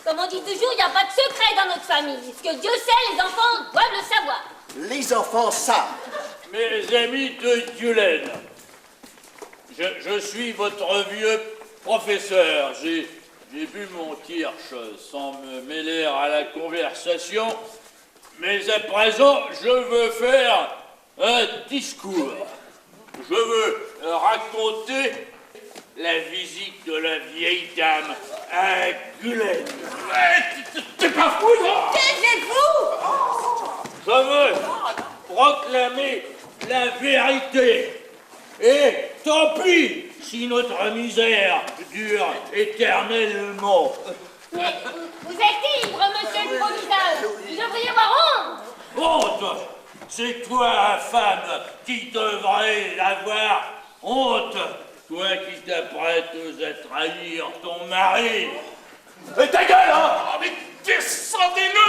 Comme on dit toujours, il n'y a pas de secret dans notre famille. Ce que Dieu sait, les enfants doivent le savoir. Les enfants savent. Mes amis de Gulen, je suis votre vieux professeur. J'ai bu mon kirsch sans me mêler à la conversation, mais à présent, je veux faire un discours. Je veux raconter la visite de la vieille dame à Gulen. T'es pas fou, non? Taisez-vous. Je veux proclamer la vérité. Et tant pis si notre misère dure éternellement. Mais vous êtes libre, monsieur le proviseur. Vous devriez avoir honte. Honte! C'est toi, femme, qui devrais avoir honte. Toi qui t'apprêtes à trahir ton mari. Et ta gueule, hein? Oh, mais descendez-le!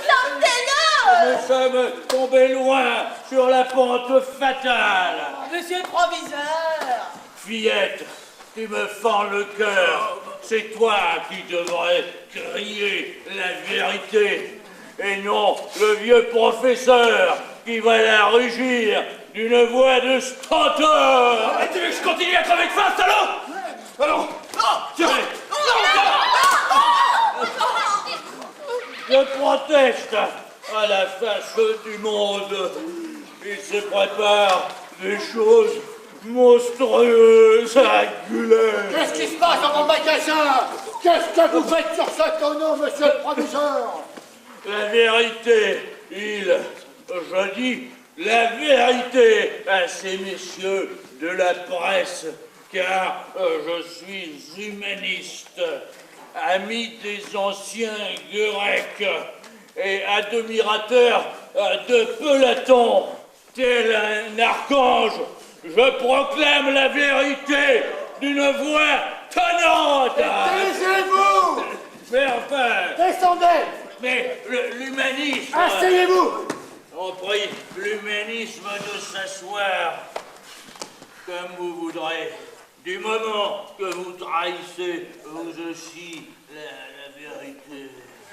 Sortez-le. Nous sommes tombés loin sur la pente fatale. Monsieur le proviseur. Fillette, tu me fends le cœur. C'est toi qui devrais crier la vérité. Et non le vieux professeur qui va la rugir d'une voix de stenteur. Tu veux que je continue à crever de faim, salaud? Alors, Tiens, je proteste à la face du monde. Il se prépare des choses monstrueuse Gulen. Qu'est-ce qui se passe dans mon magasin? Qu'est-ce que vous faites sur ce tonneau, monsieur le proviseur? La vérité, je dis la vérité à ces messieurs de la presse, car je suis humaniste, ami des anciens Grecs et admirateur de Platon, tel un archange. Je proclame la vérité d'une voix tonnante. Taisez-vous! Mais enfin, Descendez! mais l'humanisme... Asseyez-vous! On prie l'humanisme de s'asseoir comme vous voudrez. Du moment que vous trahissez vous aussi la vérité.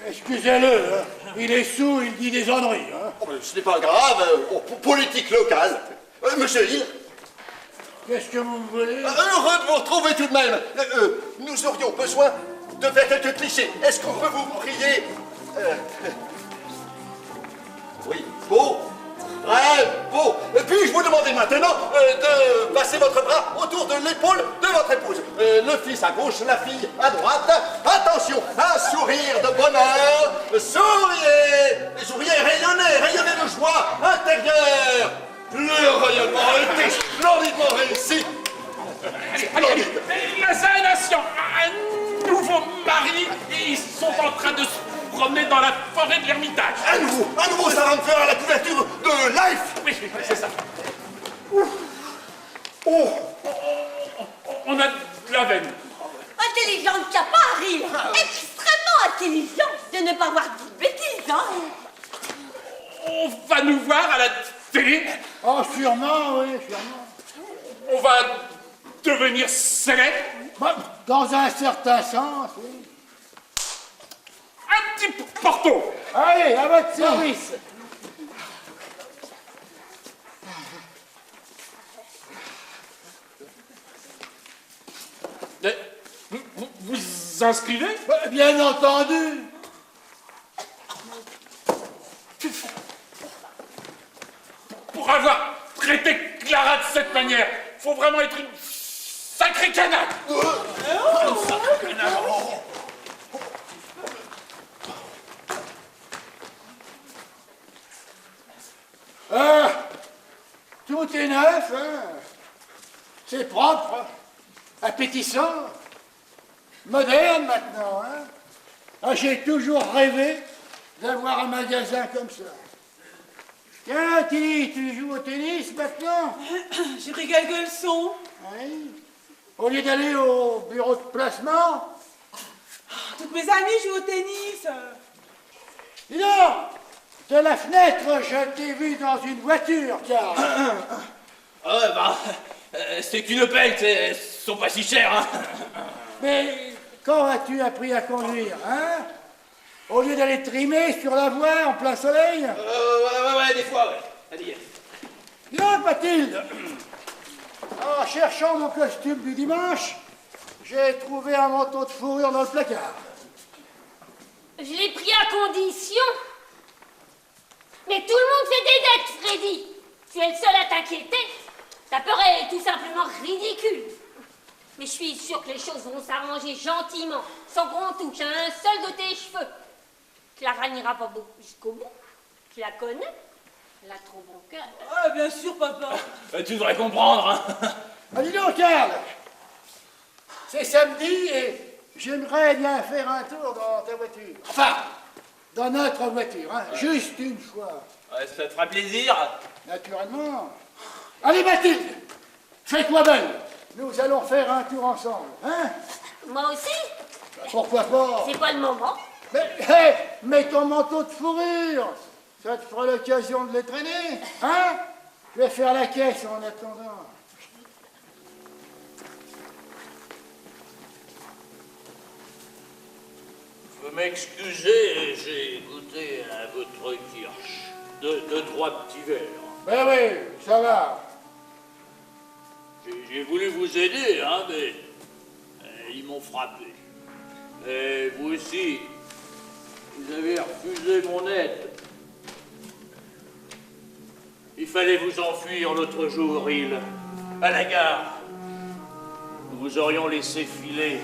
Excusez-le, hein. Il est saoul, il dit des âneries. Hein. Oh, ce n'est pas grave, politique locale. Monsieur Hill. Qu'est-ce que vous voulez? Heureux de vous retrouver tout de même. Nous aurions besoin de faire quelques clichés. Est-ce qu'on peut vous prier Oui, beau. Très beau. Puis-je vous demander maintenant de passer votre bras autour de l'épaule de votre épouse. Le fils à gauche, la fille à droite. Attention, un sourire de bonheur. Souriez. Souriez, rayonnez de joie intérieure. Le rayonnement était splendidement réussi. Allez, les innations, un nouveau mari, ils sont en train de se promener dans la forêt de l'Ermitage. Un nouveau salamandre à la couverture de Life. Oui, c'est ça. Oh, on a de la veine. Intelligente, t'as pas à rire. Extrêmement intelligente de ne pas avoir dit bêtises, hein. On va nous voir à la télé. Oh, sûrement, oui, sûrement. On va devenir célèbre. Bah, dans un certain sens, oui. Un petit porto. Allez, à votre service. Vous inscrivez? Bien entendu. Pour avoir traité Clara de cette manière, faut vraiment être une sacrée canaille. Tout est neuf, hein. C'est propre, appétissant, moderne maintenant, hein. Ah, j'ai toujours rêvé d'avoir un magasin comme ça. Tiens, Tilly, tu joues au tennis maintenant? J'ai pris quelques leçons. Oui. Au lieu d'aller au bureau de placement? Toutes mes amies jouent au tennis. Dis donc, de la fenêtre, je t'ai vu dans une voiture, Karl. Ah ouais, bah, c'est qu'une pelle, elles sont pas si chères, hein. Mais quand as-tu appris à conduire, hein? Au lieu d'aller trimer sur la voie en plein soleil? Ouais, des fois, ouais. Allez. Dis donc, Mathilde, en cherchant mon costume du dimanche, j'ai trouvé un manteau de fourrure dans le placard. Je l'ai pris à condition. Mais tout le monde fait des dettes, Freddy. Tu es le seul à t'inquiéter. Ta peur est tout simplement ridicule. Mais je suis sûre que les choses vont s'arranger gentiment, sans qu'on touche à un seul de tes cheveux. Clara n'ira pas jusqu'au bout. Tu la connais. Elle a trop bon cœur. Ah, bien sûr, papa. Tu devrais comprendre, hein. Ah, dis donc, Karl, c'est samedi et j'aimerais bien faire un tour dans ta voiture. Enfin, dans notre voiture, hein, juste une fois. Ouais, ça te fera plaisir. Naturellement. Allez, Mathilde, fais-toi belle. Nous allons faire un tour ensemble, hein? Moi aussi. Pourquoi pas? C'est pas le moment. Mais, hé, mets ton manteau de fourrure. Ça te fera l'occasion de les traîner, hein? Je vais faire la caisse en attendant. Vous m'excusez, j'ai goûté à votre kirsch. Deux, trois petits verres. Ben oui, ça va. J'ai voulu vous aider, hein, mais ils m'ont frappé. Et vous aussi, vous avez refusé mon aide. Il fallait vous enfuir l'autre jour, Hill. à la gare. Nous vous aurions laissé filer.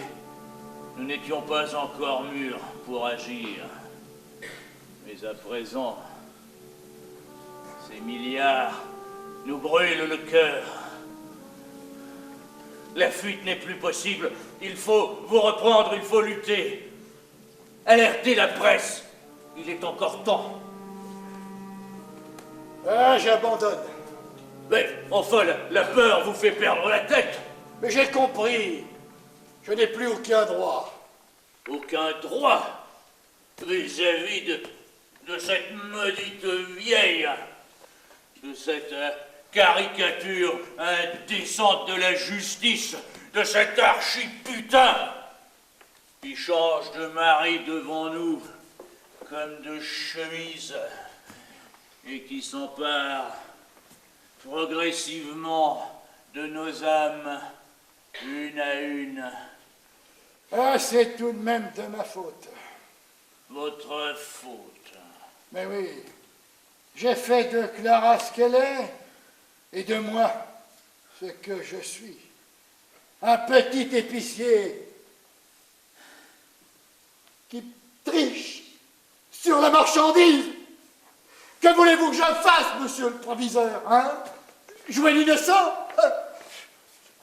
Nous n'étions pas encore mûrs pour agir. Mais à présent, ces milliards nous brûlent le cœur. La fuite n'est plus possible. Il faut vous reprendre, il faut lutter. Alertez la presse. Il est encore temps. Ah, j'abandonne. Mais enfin, la peur vous fait perdre la tête. Mais j'ai compris. Je n'ai plus aucun droit. Aucun droit vis-à-vis de cette maudite vieille, de cette caricature indécente de la justice, de cet archi-putain qui change de mari devant nous comme de chemise et qui s'empare progressivement de nos âmes une à une. Ah, c'est tout de même de ma faute. Votre faute. Mais oui, j'ai fait de Clara ce qu'elle est, et de moi ce que je suis. Un petit épicier qui triche sur la marchandise. Que voulez-vous que je fasse, monsieur le proviseur, hein? Jouer l'innocent?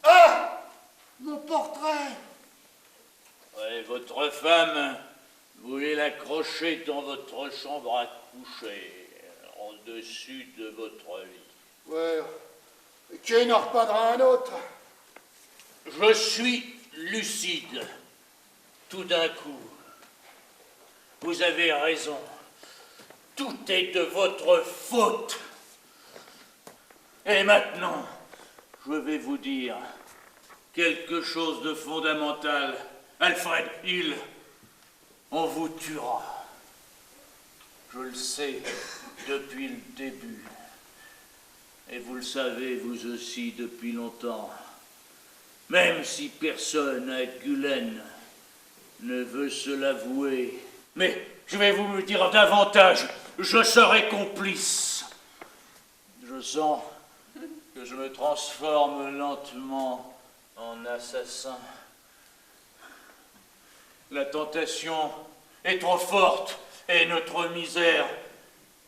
Ah, mon portrait. Ouais, votre femme voulait l'accrocher dans votre chambre à coucher, en dessus de votre lit. Ouais, qui n'en reprendra un autre? Je suis lucide, tout d'un coup. Vous avez raison. Tout est de votre faute. Et maintenant, je vais vous dire quelque chose de fondamental. Alfred Hill, on vous tuera. Je le sais depuis le début. Et vous le savez, vous aussi, depuis longtemps. Même si personne à Gulen ne veut se l'avouer. Mais je vais vous le dire davantage, je serai complice. Je sens que je me transforme lentement en assassin. La tentation est trop forte et notre misère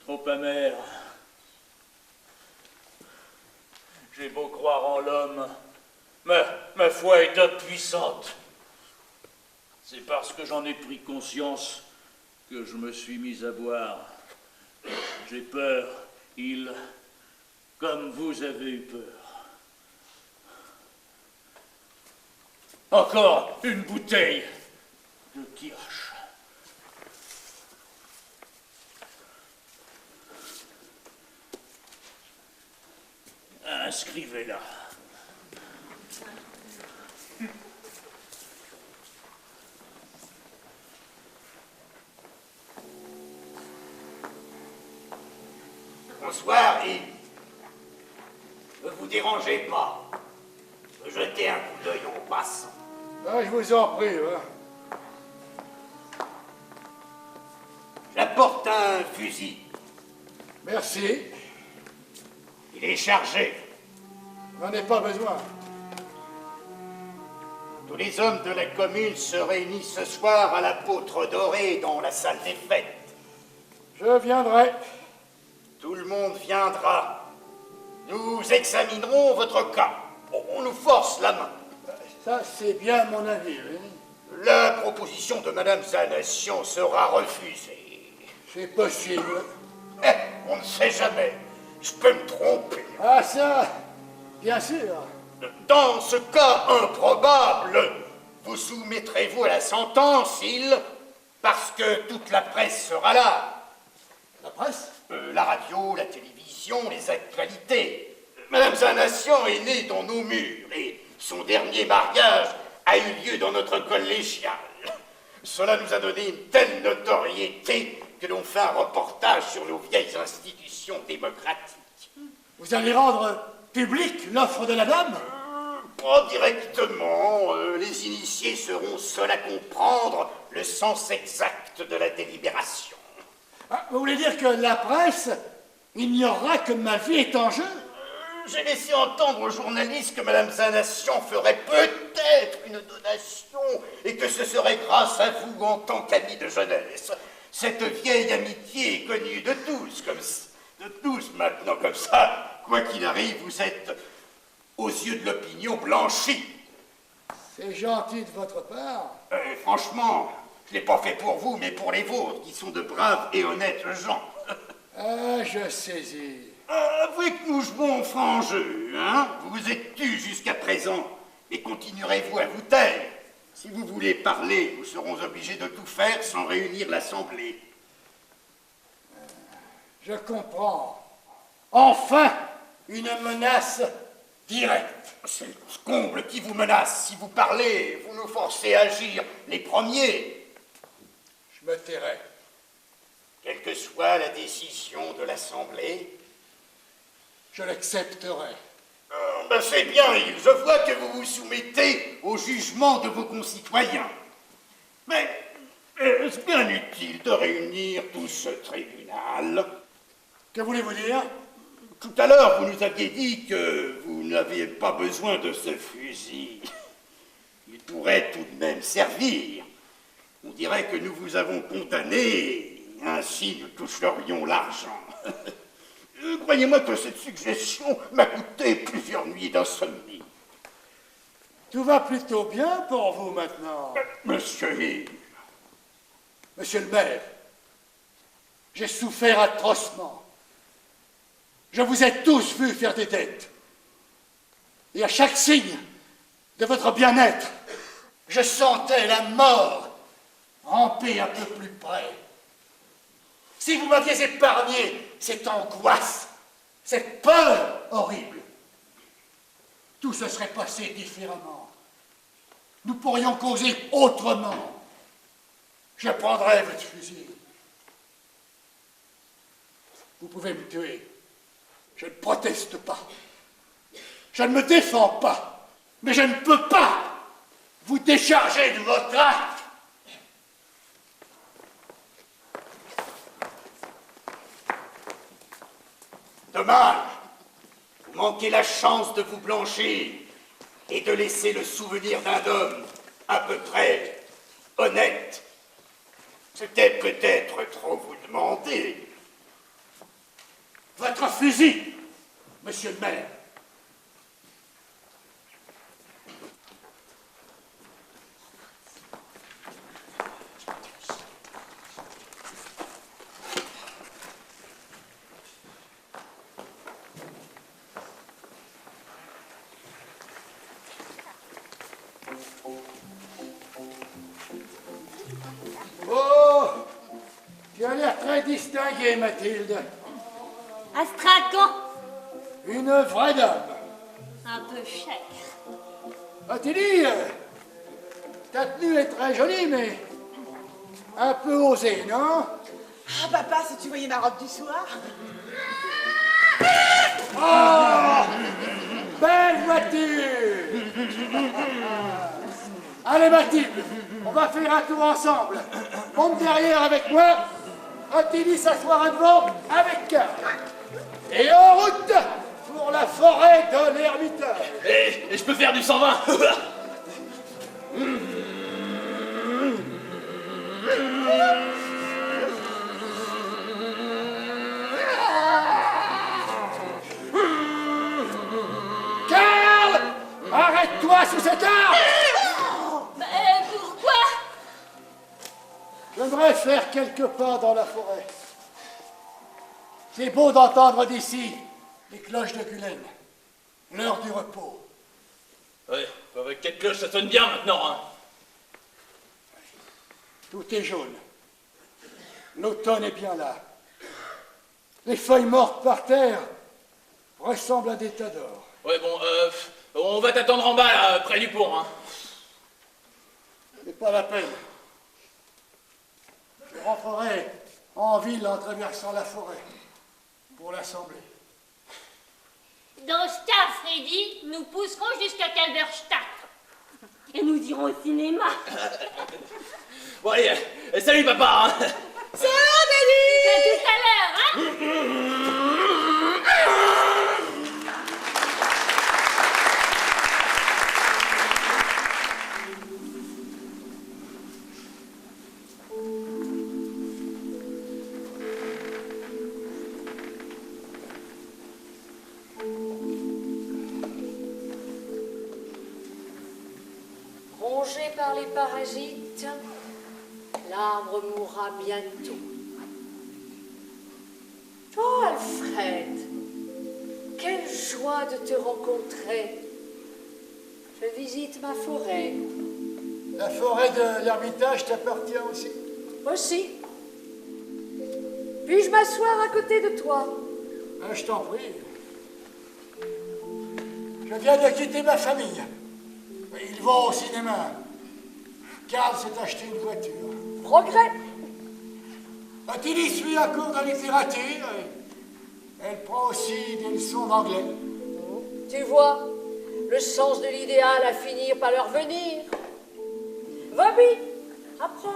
trop amère. J'ai beau croire en l'homme, ma foi est impuissante. C'est parce que j'en ai pris conscience que je me suis mis à boire. J'ai peur, comme vous avez eu peur. Encore une bouteille de kirsch. Inscrivez-la. Bonsoir, Yves. Ne vous dérangez pas. Jetez un coup d'œil en passant. Ah, je vous en prie, hein. J'apporte un fusil. Merci. Il est chargé. J'en ai pas besoin. Tous les hommes de la commune se réunissent ce soir à la Poutre Dorée dans la salle des fêtes. Je viendrai. Tout le monde viendra. Nous examinerons votre cas. On nous force la main. Ça, c'est bien mon avis, oui. La proposition de Madame Zanation sera refusée. C'est possible. On ne sait jamais. Je peux me tromper. Ah, ça, bien sûr. Dans ce cas improbable, vous soumettrez-vous à la sentence, parce que toute la presse sera là. La presse? La radio, la télévision, les actualités. Madame Zanation est née dans nos murs et son dernier mariage a eu lieu dans notre collégial. Cela nous a donné une telle notoriété que l'on fait un reportage sur nos vieilles institutions démocratiques. Vous allez rendre publique l'offre de la dame? Pas directement. Les initiés seront seuls à comprendre le sens exact de la délibération. Ah, vous voulez dire que la presse ignorera que ma vie est en jeu? J'ai laissé entendre aux journalistes que Madame Zanation ferait peut-être une donation et que ce serait grâce à vous en tant qu'ami de jeunesse. Cette vieille amitié est connue de tous maintenant comme ça. Quoi qu'il arrive, vous êtes, aux yeux de l'opinion, blanchis. C'est gentil de votre part. Franchement, je ne l'ai pas fait pour vous, mais pour les vôtres, qui sont de braves et honnêtes gens. Ah, je saisis. Avouez que nous jouons franc jeu, hein? Vous vous êtes tus jusqu'à présent, et continuerez-vous à vous taire? Si vous voulez parler, nous serons obligés de tout faire sans réunir l'Assemblée. Je comprends. Enfin, une menace directe. C'est le comble qui vous menace. Si vous parlez, vous nous forcez à agir les premiers. Je me tairai. Quelle que soit la décision de l'Assemblée, je l'accepterai. Ben c'est bien, je vois que vous vous soumettez au jugement de vos concitoyens. Mais est-ce bien utile de réunir tout ce tribunal? Que voulez-vous dire? Tout à l'heure, vous nous aviez dit que vous n'aviez pas besoin de ce fusil. Il pourrait tout de même servir. On dirait que nous vous avons condamné, ainsi nous toucherions l'argent. Croyez-moi que cette suggestion m'a coûté plusieurs nuits d'insomnie. Tout va plutôt bien pour vous maintenant. Monsieur Hill. Monsieur le maire, j'ai souffert atrocement. Je vous ai tous vus faire des dettes. Et à chaque signe de votre bien-être, je sentais la mort ramper un peu plus près. Si vous m'aviez épargné cette angoisse, cette peur horrible, tout se serait passé différemment. Nous pourrions causer autrement. Je prendrai votre fusil. Vous pouvez me tuer. Je ne proteste pas. Je ne me défends pas. Mais je ne peux pas vous décharger de votre acte. Dommage. Vous manquez la chance de vous blanchir et de laisser le souvenir d'un homme à peu près honnête. C'était peut-être trop vous demander. Votre fusil, monsieur le maire. Oh, tu as l'air très distinguée, Mathilde. Astrakhan, Une vraie dame. un peu cher. Athélie, ta tenue est très jolie, mais un peu osée, non? Ah, papa, si tu voyais ma robe du soir. Oh, belle voiture. Allez, Mathilde, on va faire un tour ensemble. Monte derrière avec moi. Athélie s'asseoira devant avec Karl. Et en route pour la forêt de l'Ermitage. Et je peux faire du 120. Karl, arrête-toi sous cet arbre. Pourquoi? J'aimerais faire quelques pas dans la forêt. C'est beau d'entendre d'ici les cloches de Gulen, l'heure du repos. Ouais, avec quelle cloche ça sonne bien maintenant, hein. Tout est jaune. L'automne est bien là. Les feuilles mortes par terre ressemblent à des tas d'or. Ouais, bon, on va t'attendre en bas, là, près du pont, hein. C'est pas la peine. Je rentrerai en ville en traversant la forêt pour l'Assemblée. Dans ce cas, Freddy, nous pousserons jusqu'à Kalberstadt. Et nous irons au cinéma. Bon, allez, salut, papa, hein. C'est Aurélie! À tout à l'heure, hein? mangé par les parasites, l'arbre mourra bientôt. Oh, Alfred, quelle joie de te rencontrer. Je visite ma forêt. La forêt de l'Ermitage t'appartient aussi? Aussi. Puis-je m'asseoir à côté de toi? Je t'en prie. Je viens de quitter ma famille. Ils vont au cinéma. Karl s'est acheté une voiture. Progrès. Tilly suit un cours de littérature. Elle prend aussi des leçons d'anglais. Tu vois, le sens de l'idéal a fini par leur venir. Bobby, approche.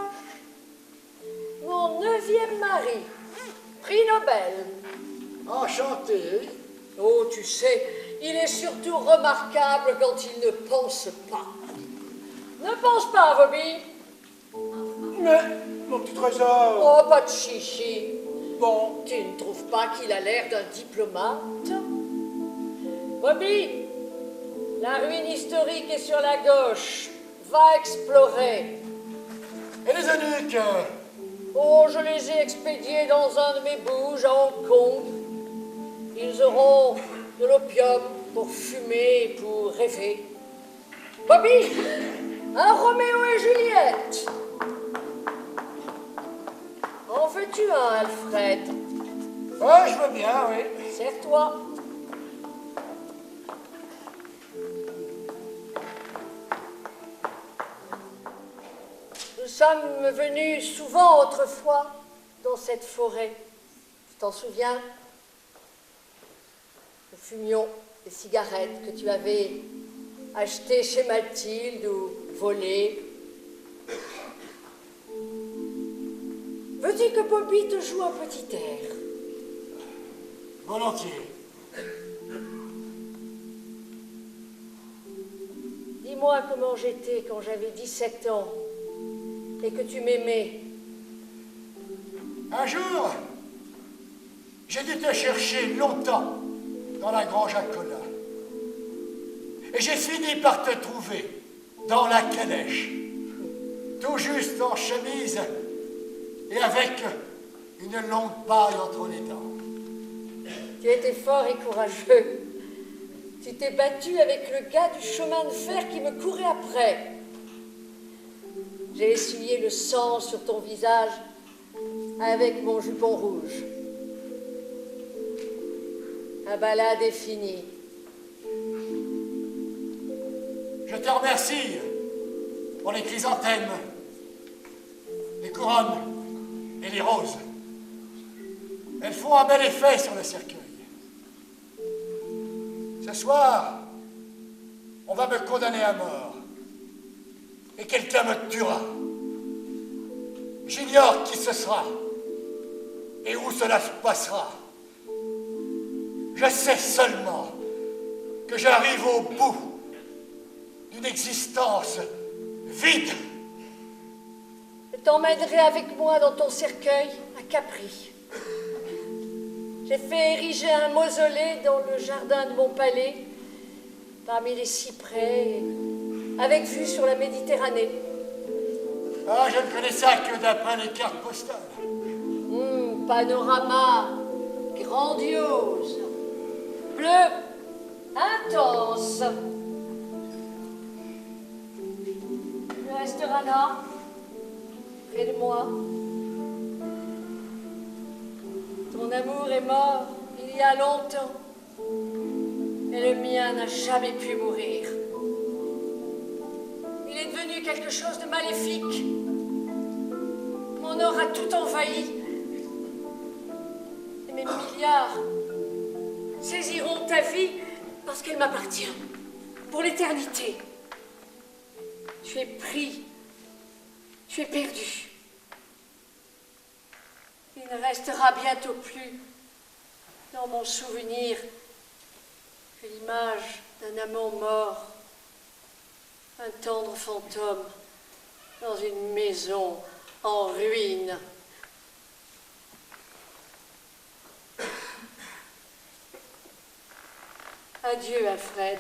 Mon 9e mari, prix Nobel. Enchanté. Oh, tu sais, il est surtout remarquable quand il ne pense pas. Ne pense pas, Bobby. Mais, mon petit trésor... Oh, pas de chichi. Bon, tu ne trouves pas qu'il a l'air d'un diplomate? Bobby, la ruine historique est sur la gauche. Va explorer. Et les eunuques? Oh, je les ai expédiés dans un de mes bouges à Hong Kong. Ils auront de l'opium pour fumer et pour rêver. Bobby, un Roméo et Juliette. En veux-tu un, Alfred? Oh, je veux bien, oui. Serre-toi. Nous sommes venus souvent autrefois dans cette forêt. Tu t'en souviens? Nous fumions des cigarettes que tu avais achetées chez Mathilde ou volées. Veux-tu que Bobby te joue un petit air? Volontiers. Dis-moi comment j'étais quand j'avais 17 ans et que tu m'aimais. Un jour, j'ai dû te chercher longtemps dans la grange à Colas. Et j'ai fini par te trouver dans la calèche, tout juste en chemise et avec une longue paille entre les dents. Tu étais fort et courageux. Tu t'es battu avec le gars du chemin de fer qui me courait après. J'ai essuyé le sang sur ton visage avec mon jupon rouge. La balade est finie. Je te remercie pour les chrysanthèmes, les couronnes et les roses. Elles font un bel effet sur le cercueil. Ce soir, on va me condamner à mort. Et quelqu'un me tuera. J'ignore qui ce sera et où cela se passera. Je sais seulement que j'arrive au bout d'une existence vide. Je t'emmènerai avec moi dans ton cercueil à Capri. J'ai fait ériger un mausolée dans le jardin de mon palais, parmi les cyprès, avec vue sur la Méditerranée. Ah, je ne connais ça que d'après les cartes postales. Panorama grandiose, bleu intense. Tu resteras là, près de moi. Ton amour est mort il y a longtemps, et le mien n'a jamais pu mourir. Il est devenu quelque chose de maléfique. Mon or a tout envahi. Et mes milliards saisiront ta vie parce qu'elle m'appartient, pour l'éternité. Tu es pris, tu es perdu. Il ne restera bientôt plus dans mon souvenir que l'image d'un amant mort, un tendre fantôme dans une maison en ruine. Adieu, Alfred.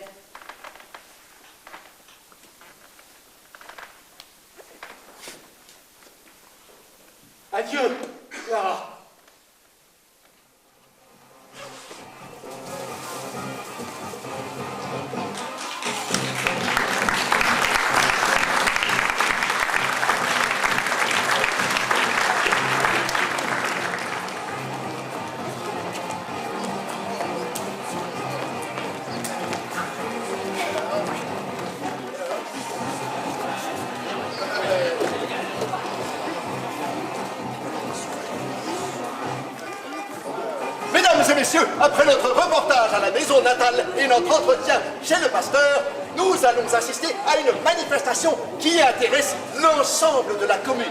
messieurs, après notre reportage à la maison natale et notre entretien chez le pasteur, nous allons assister à une manifestation qui intéresse l'ensemble de la commune.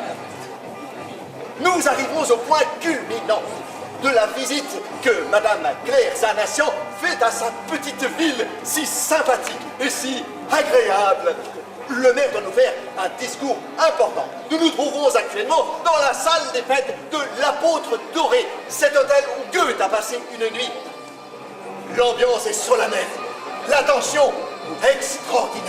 Nous arrivons au point culminant de la visite que Madame Claire Zanation fait à sa petite ville si sympathique et si agréable. Le maire doit nous faire un discours important. Nous nous trouvons actuellement dans la salle des fêtes de l'Apôtre Doré, cet hôtel où Goethe a passé une nuit. L'ambiance est solennelle, l'attention extraordinaire.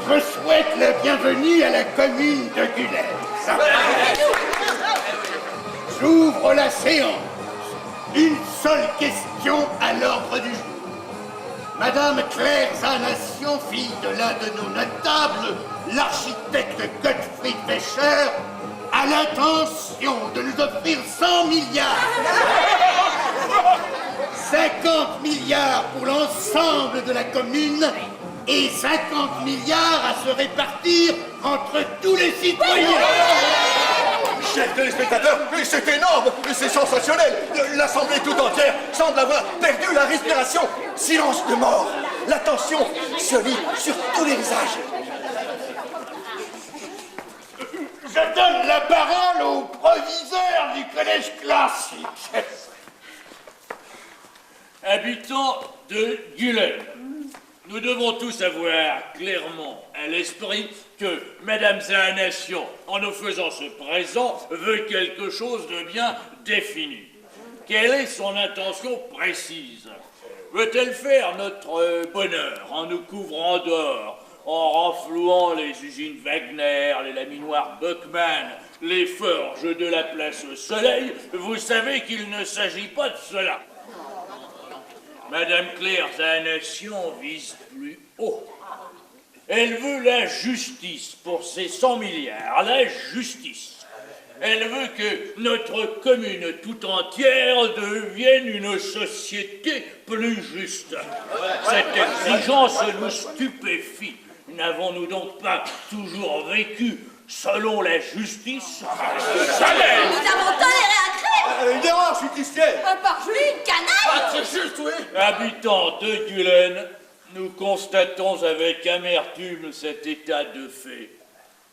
Je souhaite la bienvenue à la commune de Gullens. J'ouvre la séance. Une seule question à l'ordre du jour. Madame Claire Zanation, fille de l'un de nos notables, l'architecte Gottfried Wäscher, a l'intention de nous offrir 100 milliards. 50 milliards pour l'ensemble de la commune et 50 milliards à se répartir entre tous les citoyens. Chers téléspectateurs, c'est énorme, c'est sensationnel. L'assemblée tout entière semble avoir perdu la respiration. Silence de mort. La tension se lit sur tous les visages. Je donne la parole au proviseur du collège classique. Habitants de Gullens, nous devons tous avoir clairement à l'esprit que Madame Zanation, en nous faisant ce présent, veut quelque chose de bien défini. Quelle est son intention précise? Veut-elle faire notre bonheur en nous couvrant d'or, en renflouant les usines Wagner, les laminoirs Buckman, les forges de la place Soleil? Vous savez qu'il ne s'agit pas de cela. Madame Claire Zanation vise plus haut. Elle veut la justice pour ses 100 milliards, la justice. Elle veut que notre commune tout entière devienne une société plus juste. Cette exigence nous stupéfie. N'avons-nous donc pas toujours vécu selon la justice? Jamais! Nous avons toléré un crime! Une erreur, je suis Christian. Un parjure, une canaille! C'est juste, oui. Habitants de Gullens, nous constatons avec amertume cet état de fait.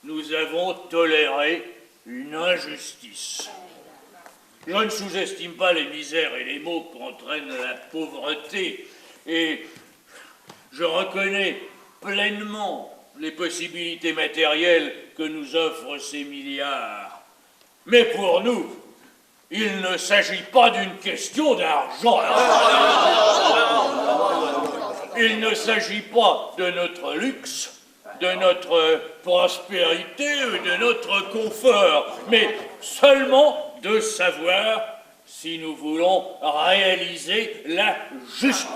Nous avons toléré une injustice. Je ne sous-estime pas les misères et les maux qu'entraîne la pauvreté, et je reconnais pleinement les possibilités matérielles que nous offrent ces milliards. Mais pour nous, il ne s'agit pas d'une question d'argent. Il ne s'agit pas de notre luxe, de notre prospérité ou de notre confort, mais seulement de savoir si nous voulons réaliser la justice.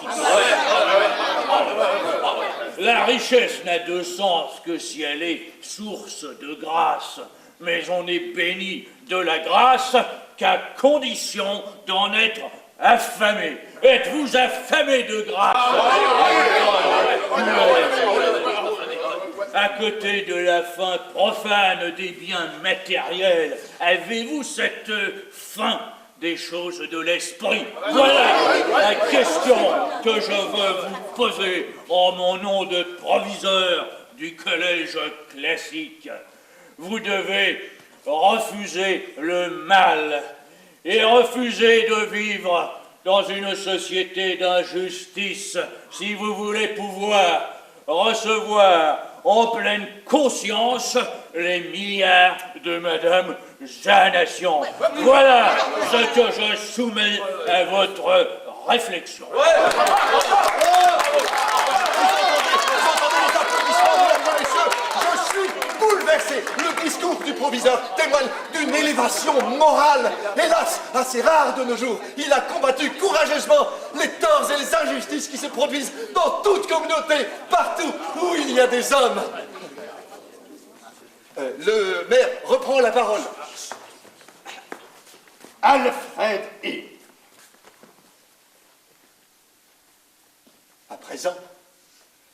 La richesse n'a de sens que si elle est source de grâce, mais on est béni de la grâce qu'à condition d'en être affamé. Êtes-vous affamé de grâce? À côté de la faim profane des biens matériels, avez-vous cette faim des choses de l'esprit? Voilà la question que je veux vous poser en mon nom de proviseur du collège classique. Vous devez refuser le mal et refuser de vivre dans une société d'injustice si vous voulez pouvoir recevoir en pleine conscience les milliards de Madame Zanation. Voilà ce que je soumets à votre réflexion. Je suis bouleversé. Le discours du proviseur témoigne d'une élévation morale, hélas, assez rare de nos jours. Il a combattu courageusement les torts et les injustices qui se produisent dans toute communauté, partout où il y a des hommes. Le maire reprend la parole. Alfred E. À présent,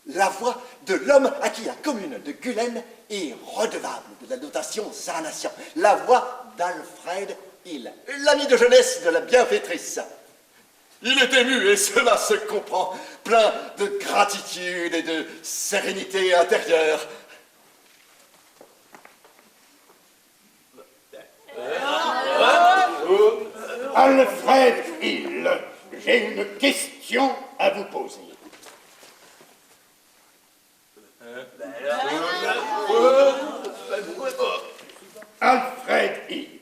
la voix de l'homme à qui la commune de Gulen est redevable de la dotation Zarnation, la voix d'Alfred Hill, l'ami de jeunesse de la bienfaitrice. Il est ému, et cela se comprend, plein de gratitude et de sérénité intérieure. Alfred Hill, j'ai une question à vous poser. Alfred Hill,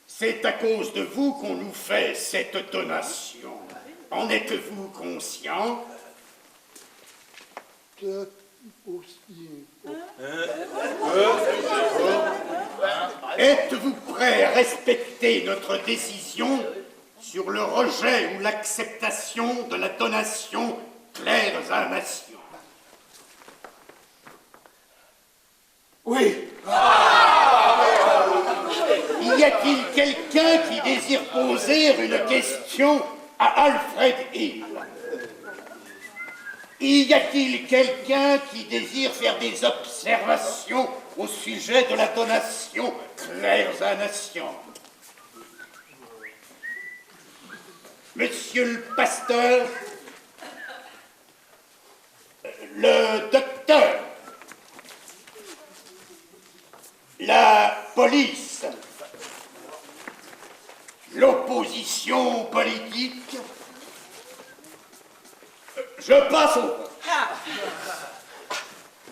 c'est à cause de vous qu'on nous fait cette donation. En êtes-vous conscient? Êtes-vous prêt à respecter notre décision sur le rejet ou l'acceptation de la donation Claire à Nation? Oui. Y a-t-il quelqu'un qui désire poser une question à Alfred Hill? Y a-t-il quelqu'un qui désire faire des observations au sujet de la donation Claire à Nation? Monsieur le pasteur, le docteur, la police, l'opposition politique, je passe au vote.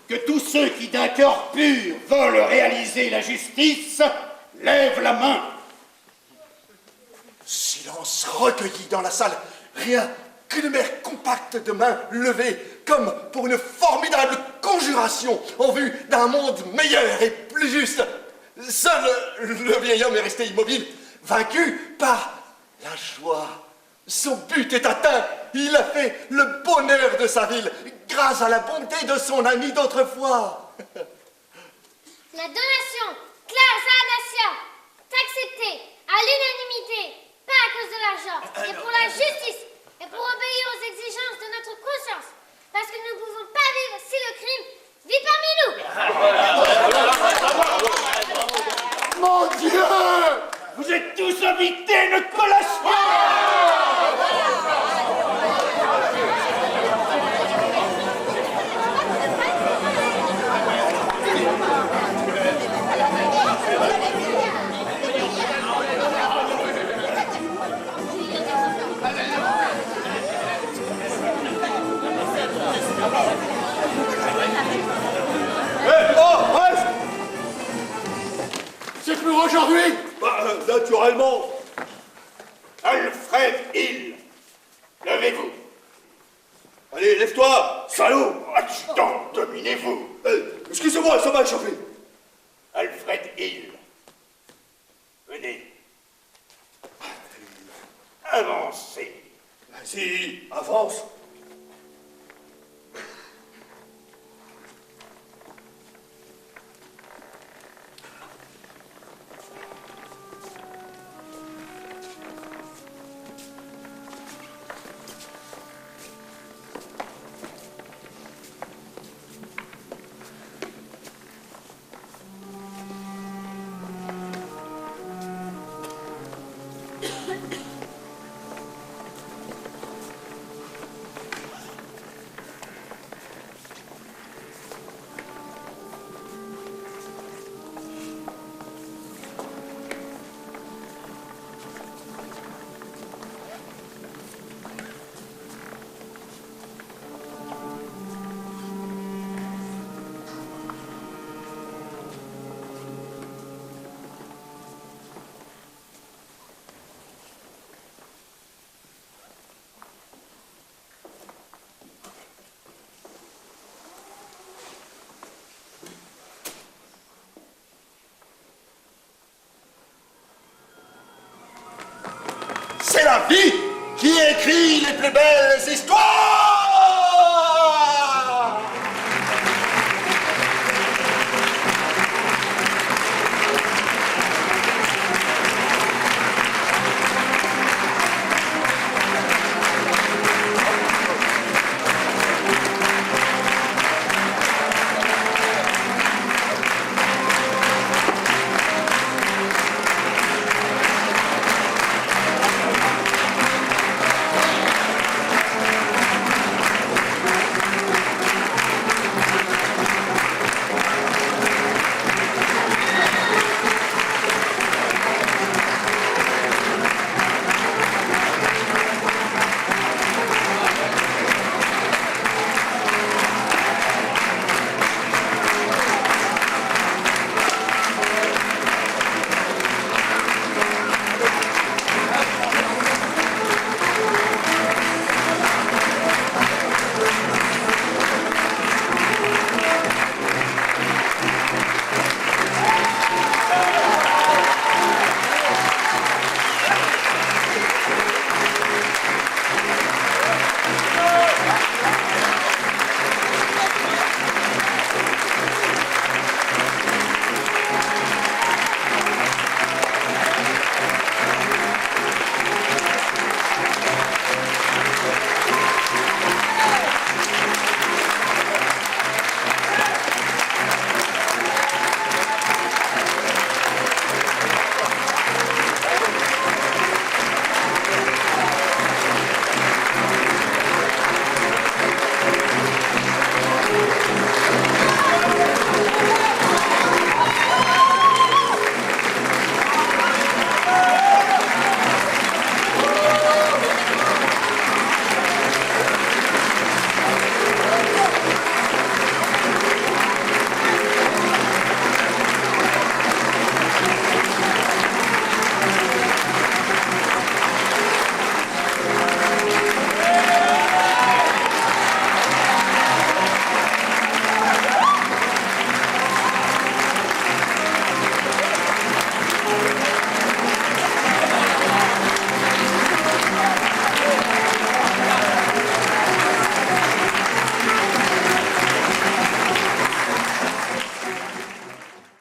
Que tous ceux qui d'un cœur pur veulent réaliser la justice lèvent la main. Silence recueilli dans la salle, rien qu'une mer compacte de mains levées, comme pour une formidable conjuration en vue d'un monde meilleur et plus juste. Seul le vieil homme est resté immobile, vaincu par la joie. Son but est atteint, il a fait le bonheur de sa ville, grâce à la bonté de son ami d'autrefois. La donation Claire Zarnation est acceptée à l'unanimité, pas à cause de l'argent, mais pour la justice et pour obéir aux exigences de notre conscience, parce que nous ne pouvons pas vivre si le crime vit parmi nous. Mon Dieu! Vous êtes tous invités à une collation! C'est pour aujourd'hui? Naturellement. Alfred Hill, levez-vous. Allez, lève-toi, Salaud! Donc, dominez-vous. Excusez-moi, ça m'a échappé. Alfred Hill, venez. Avancez. Vas-y, avance. C'est la vie qui écrit les plus belles histoires!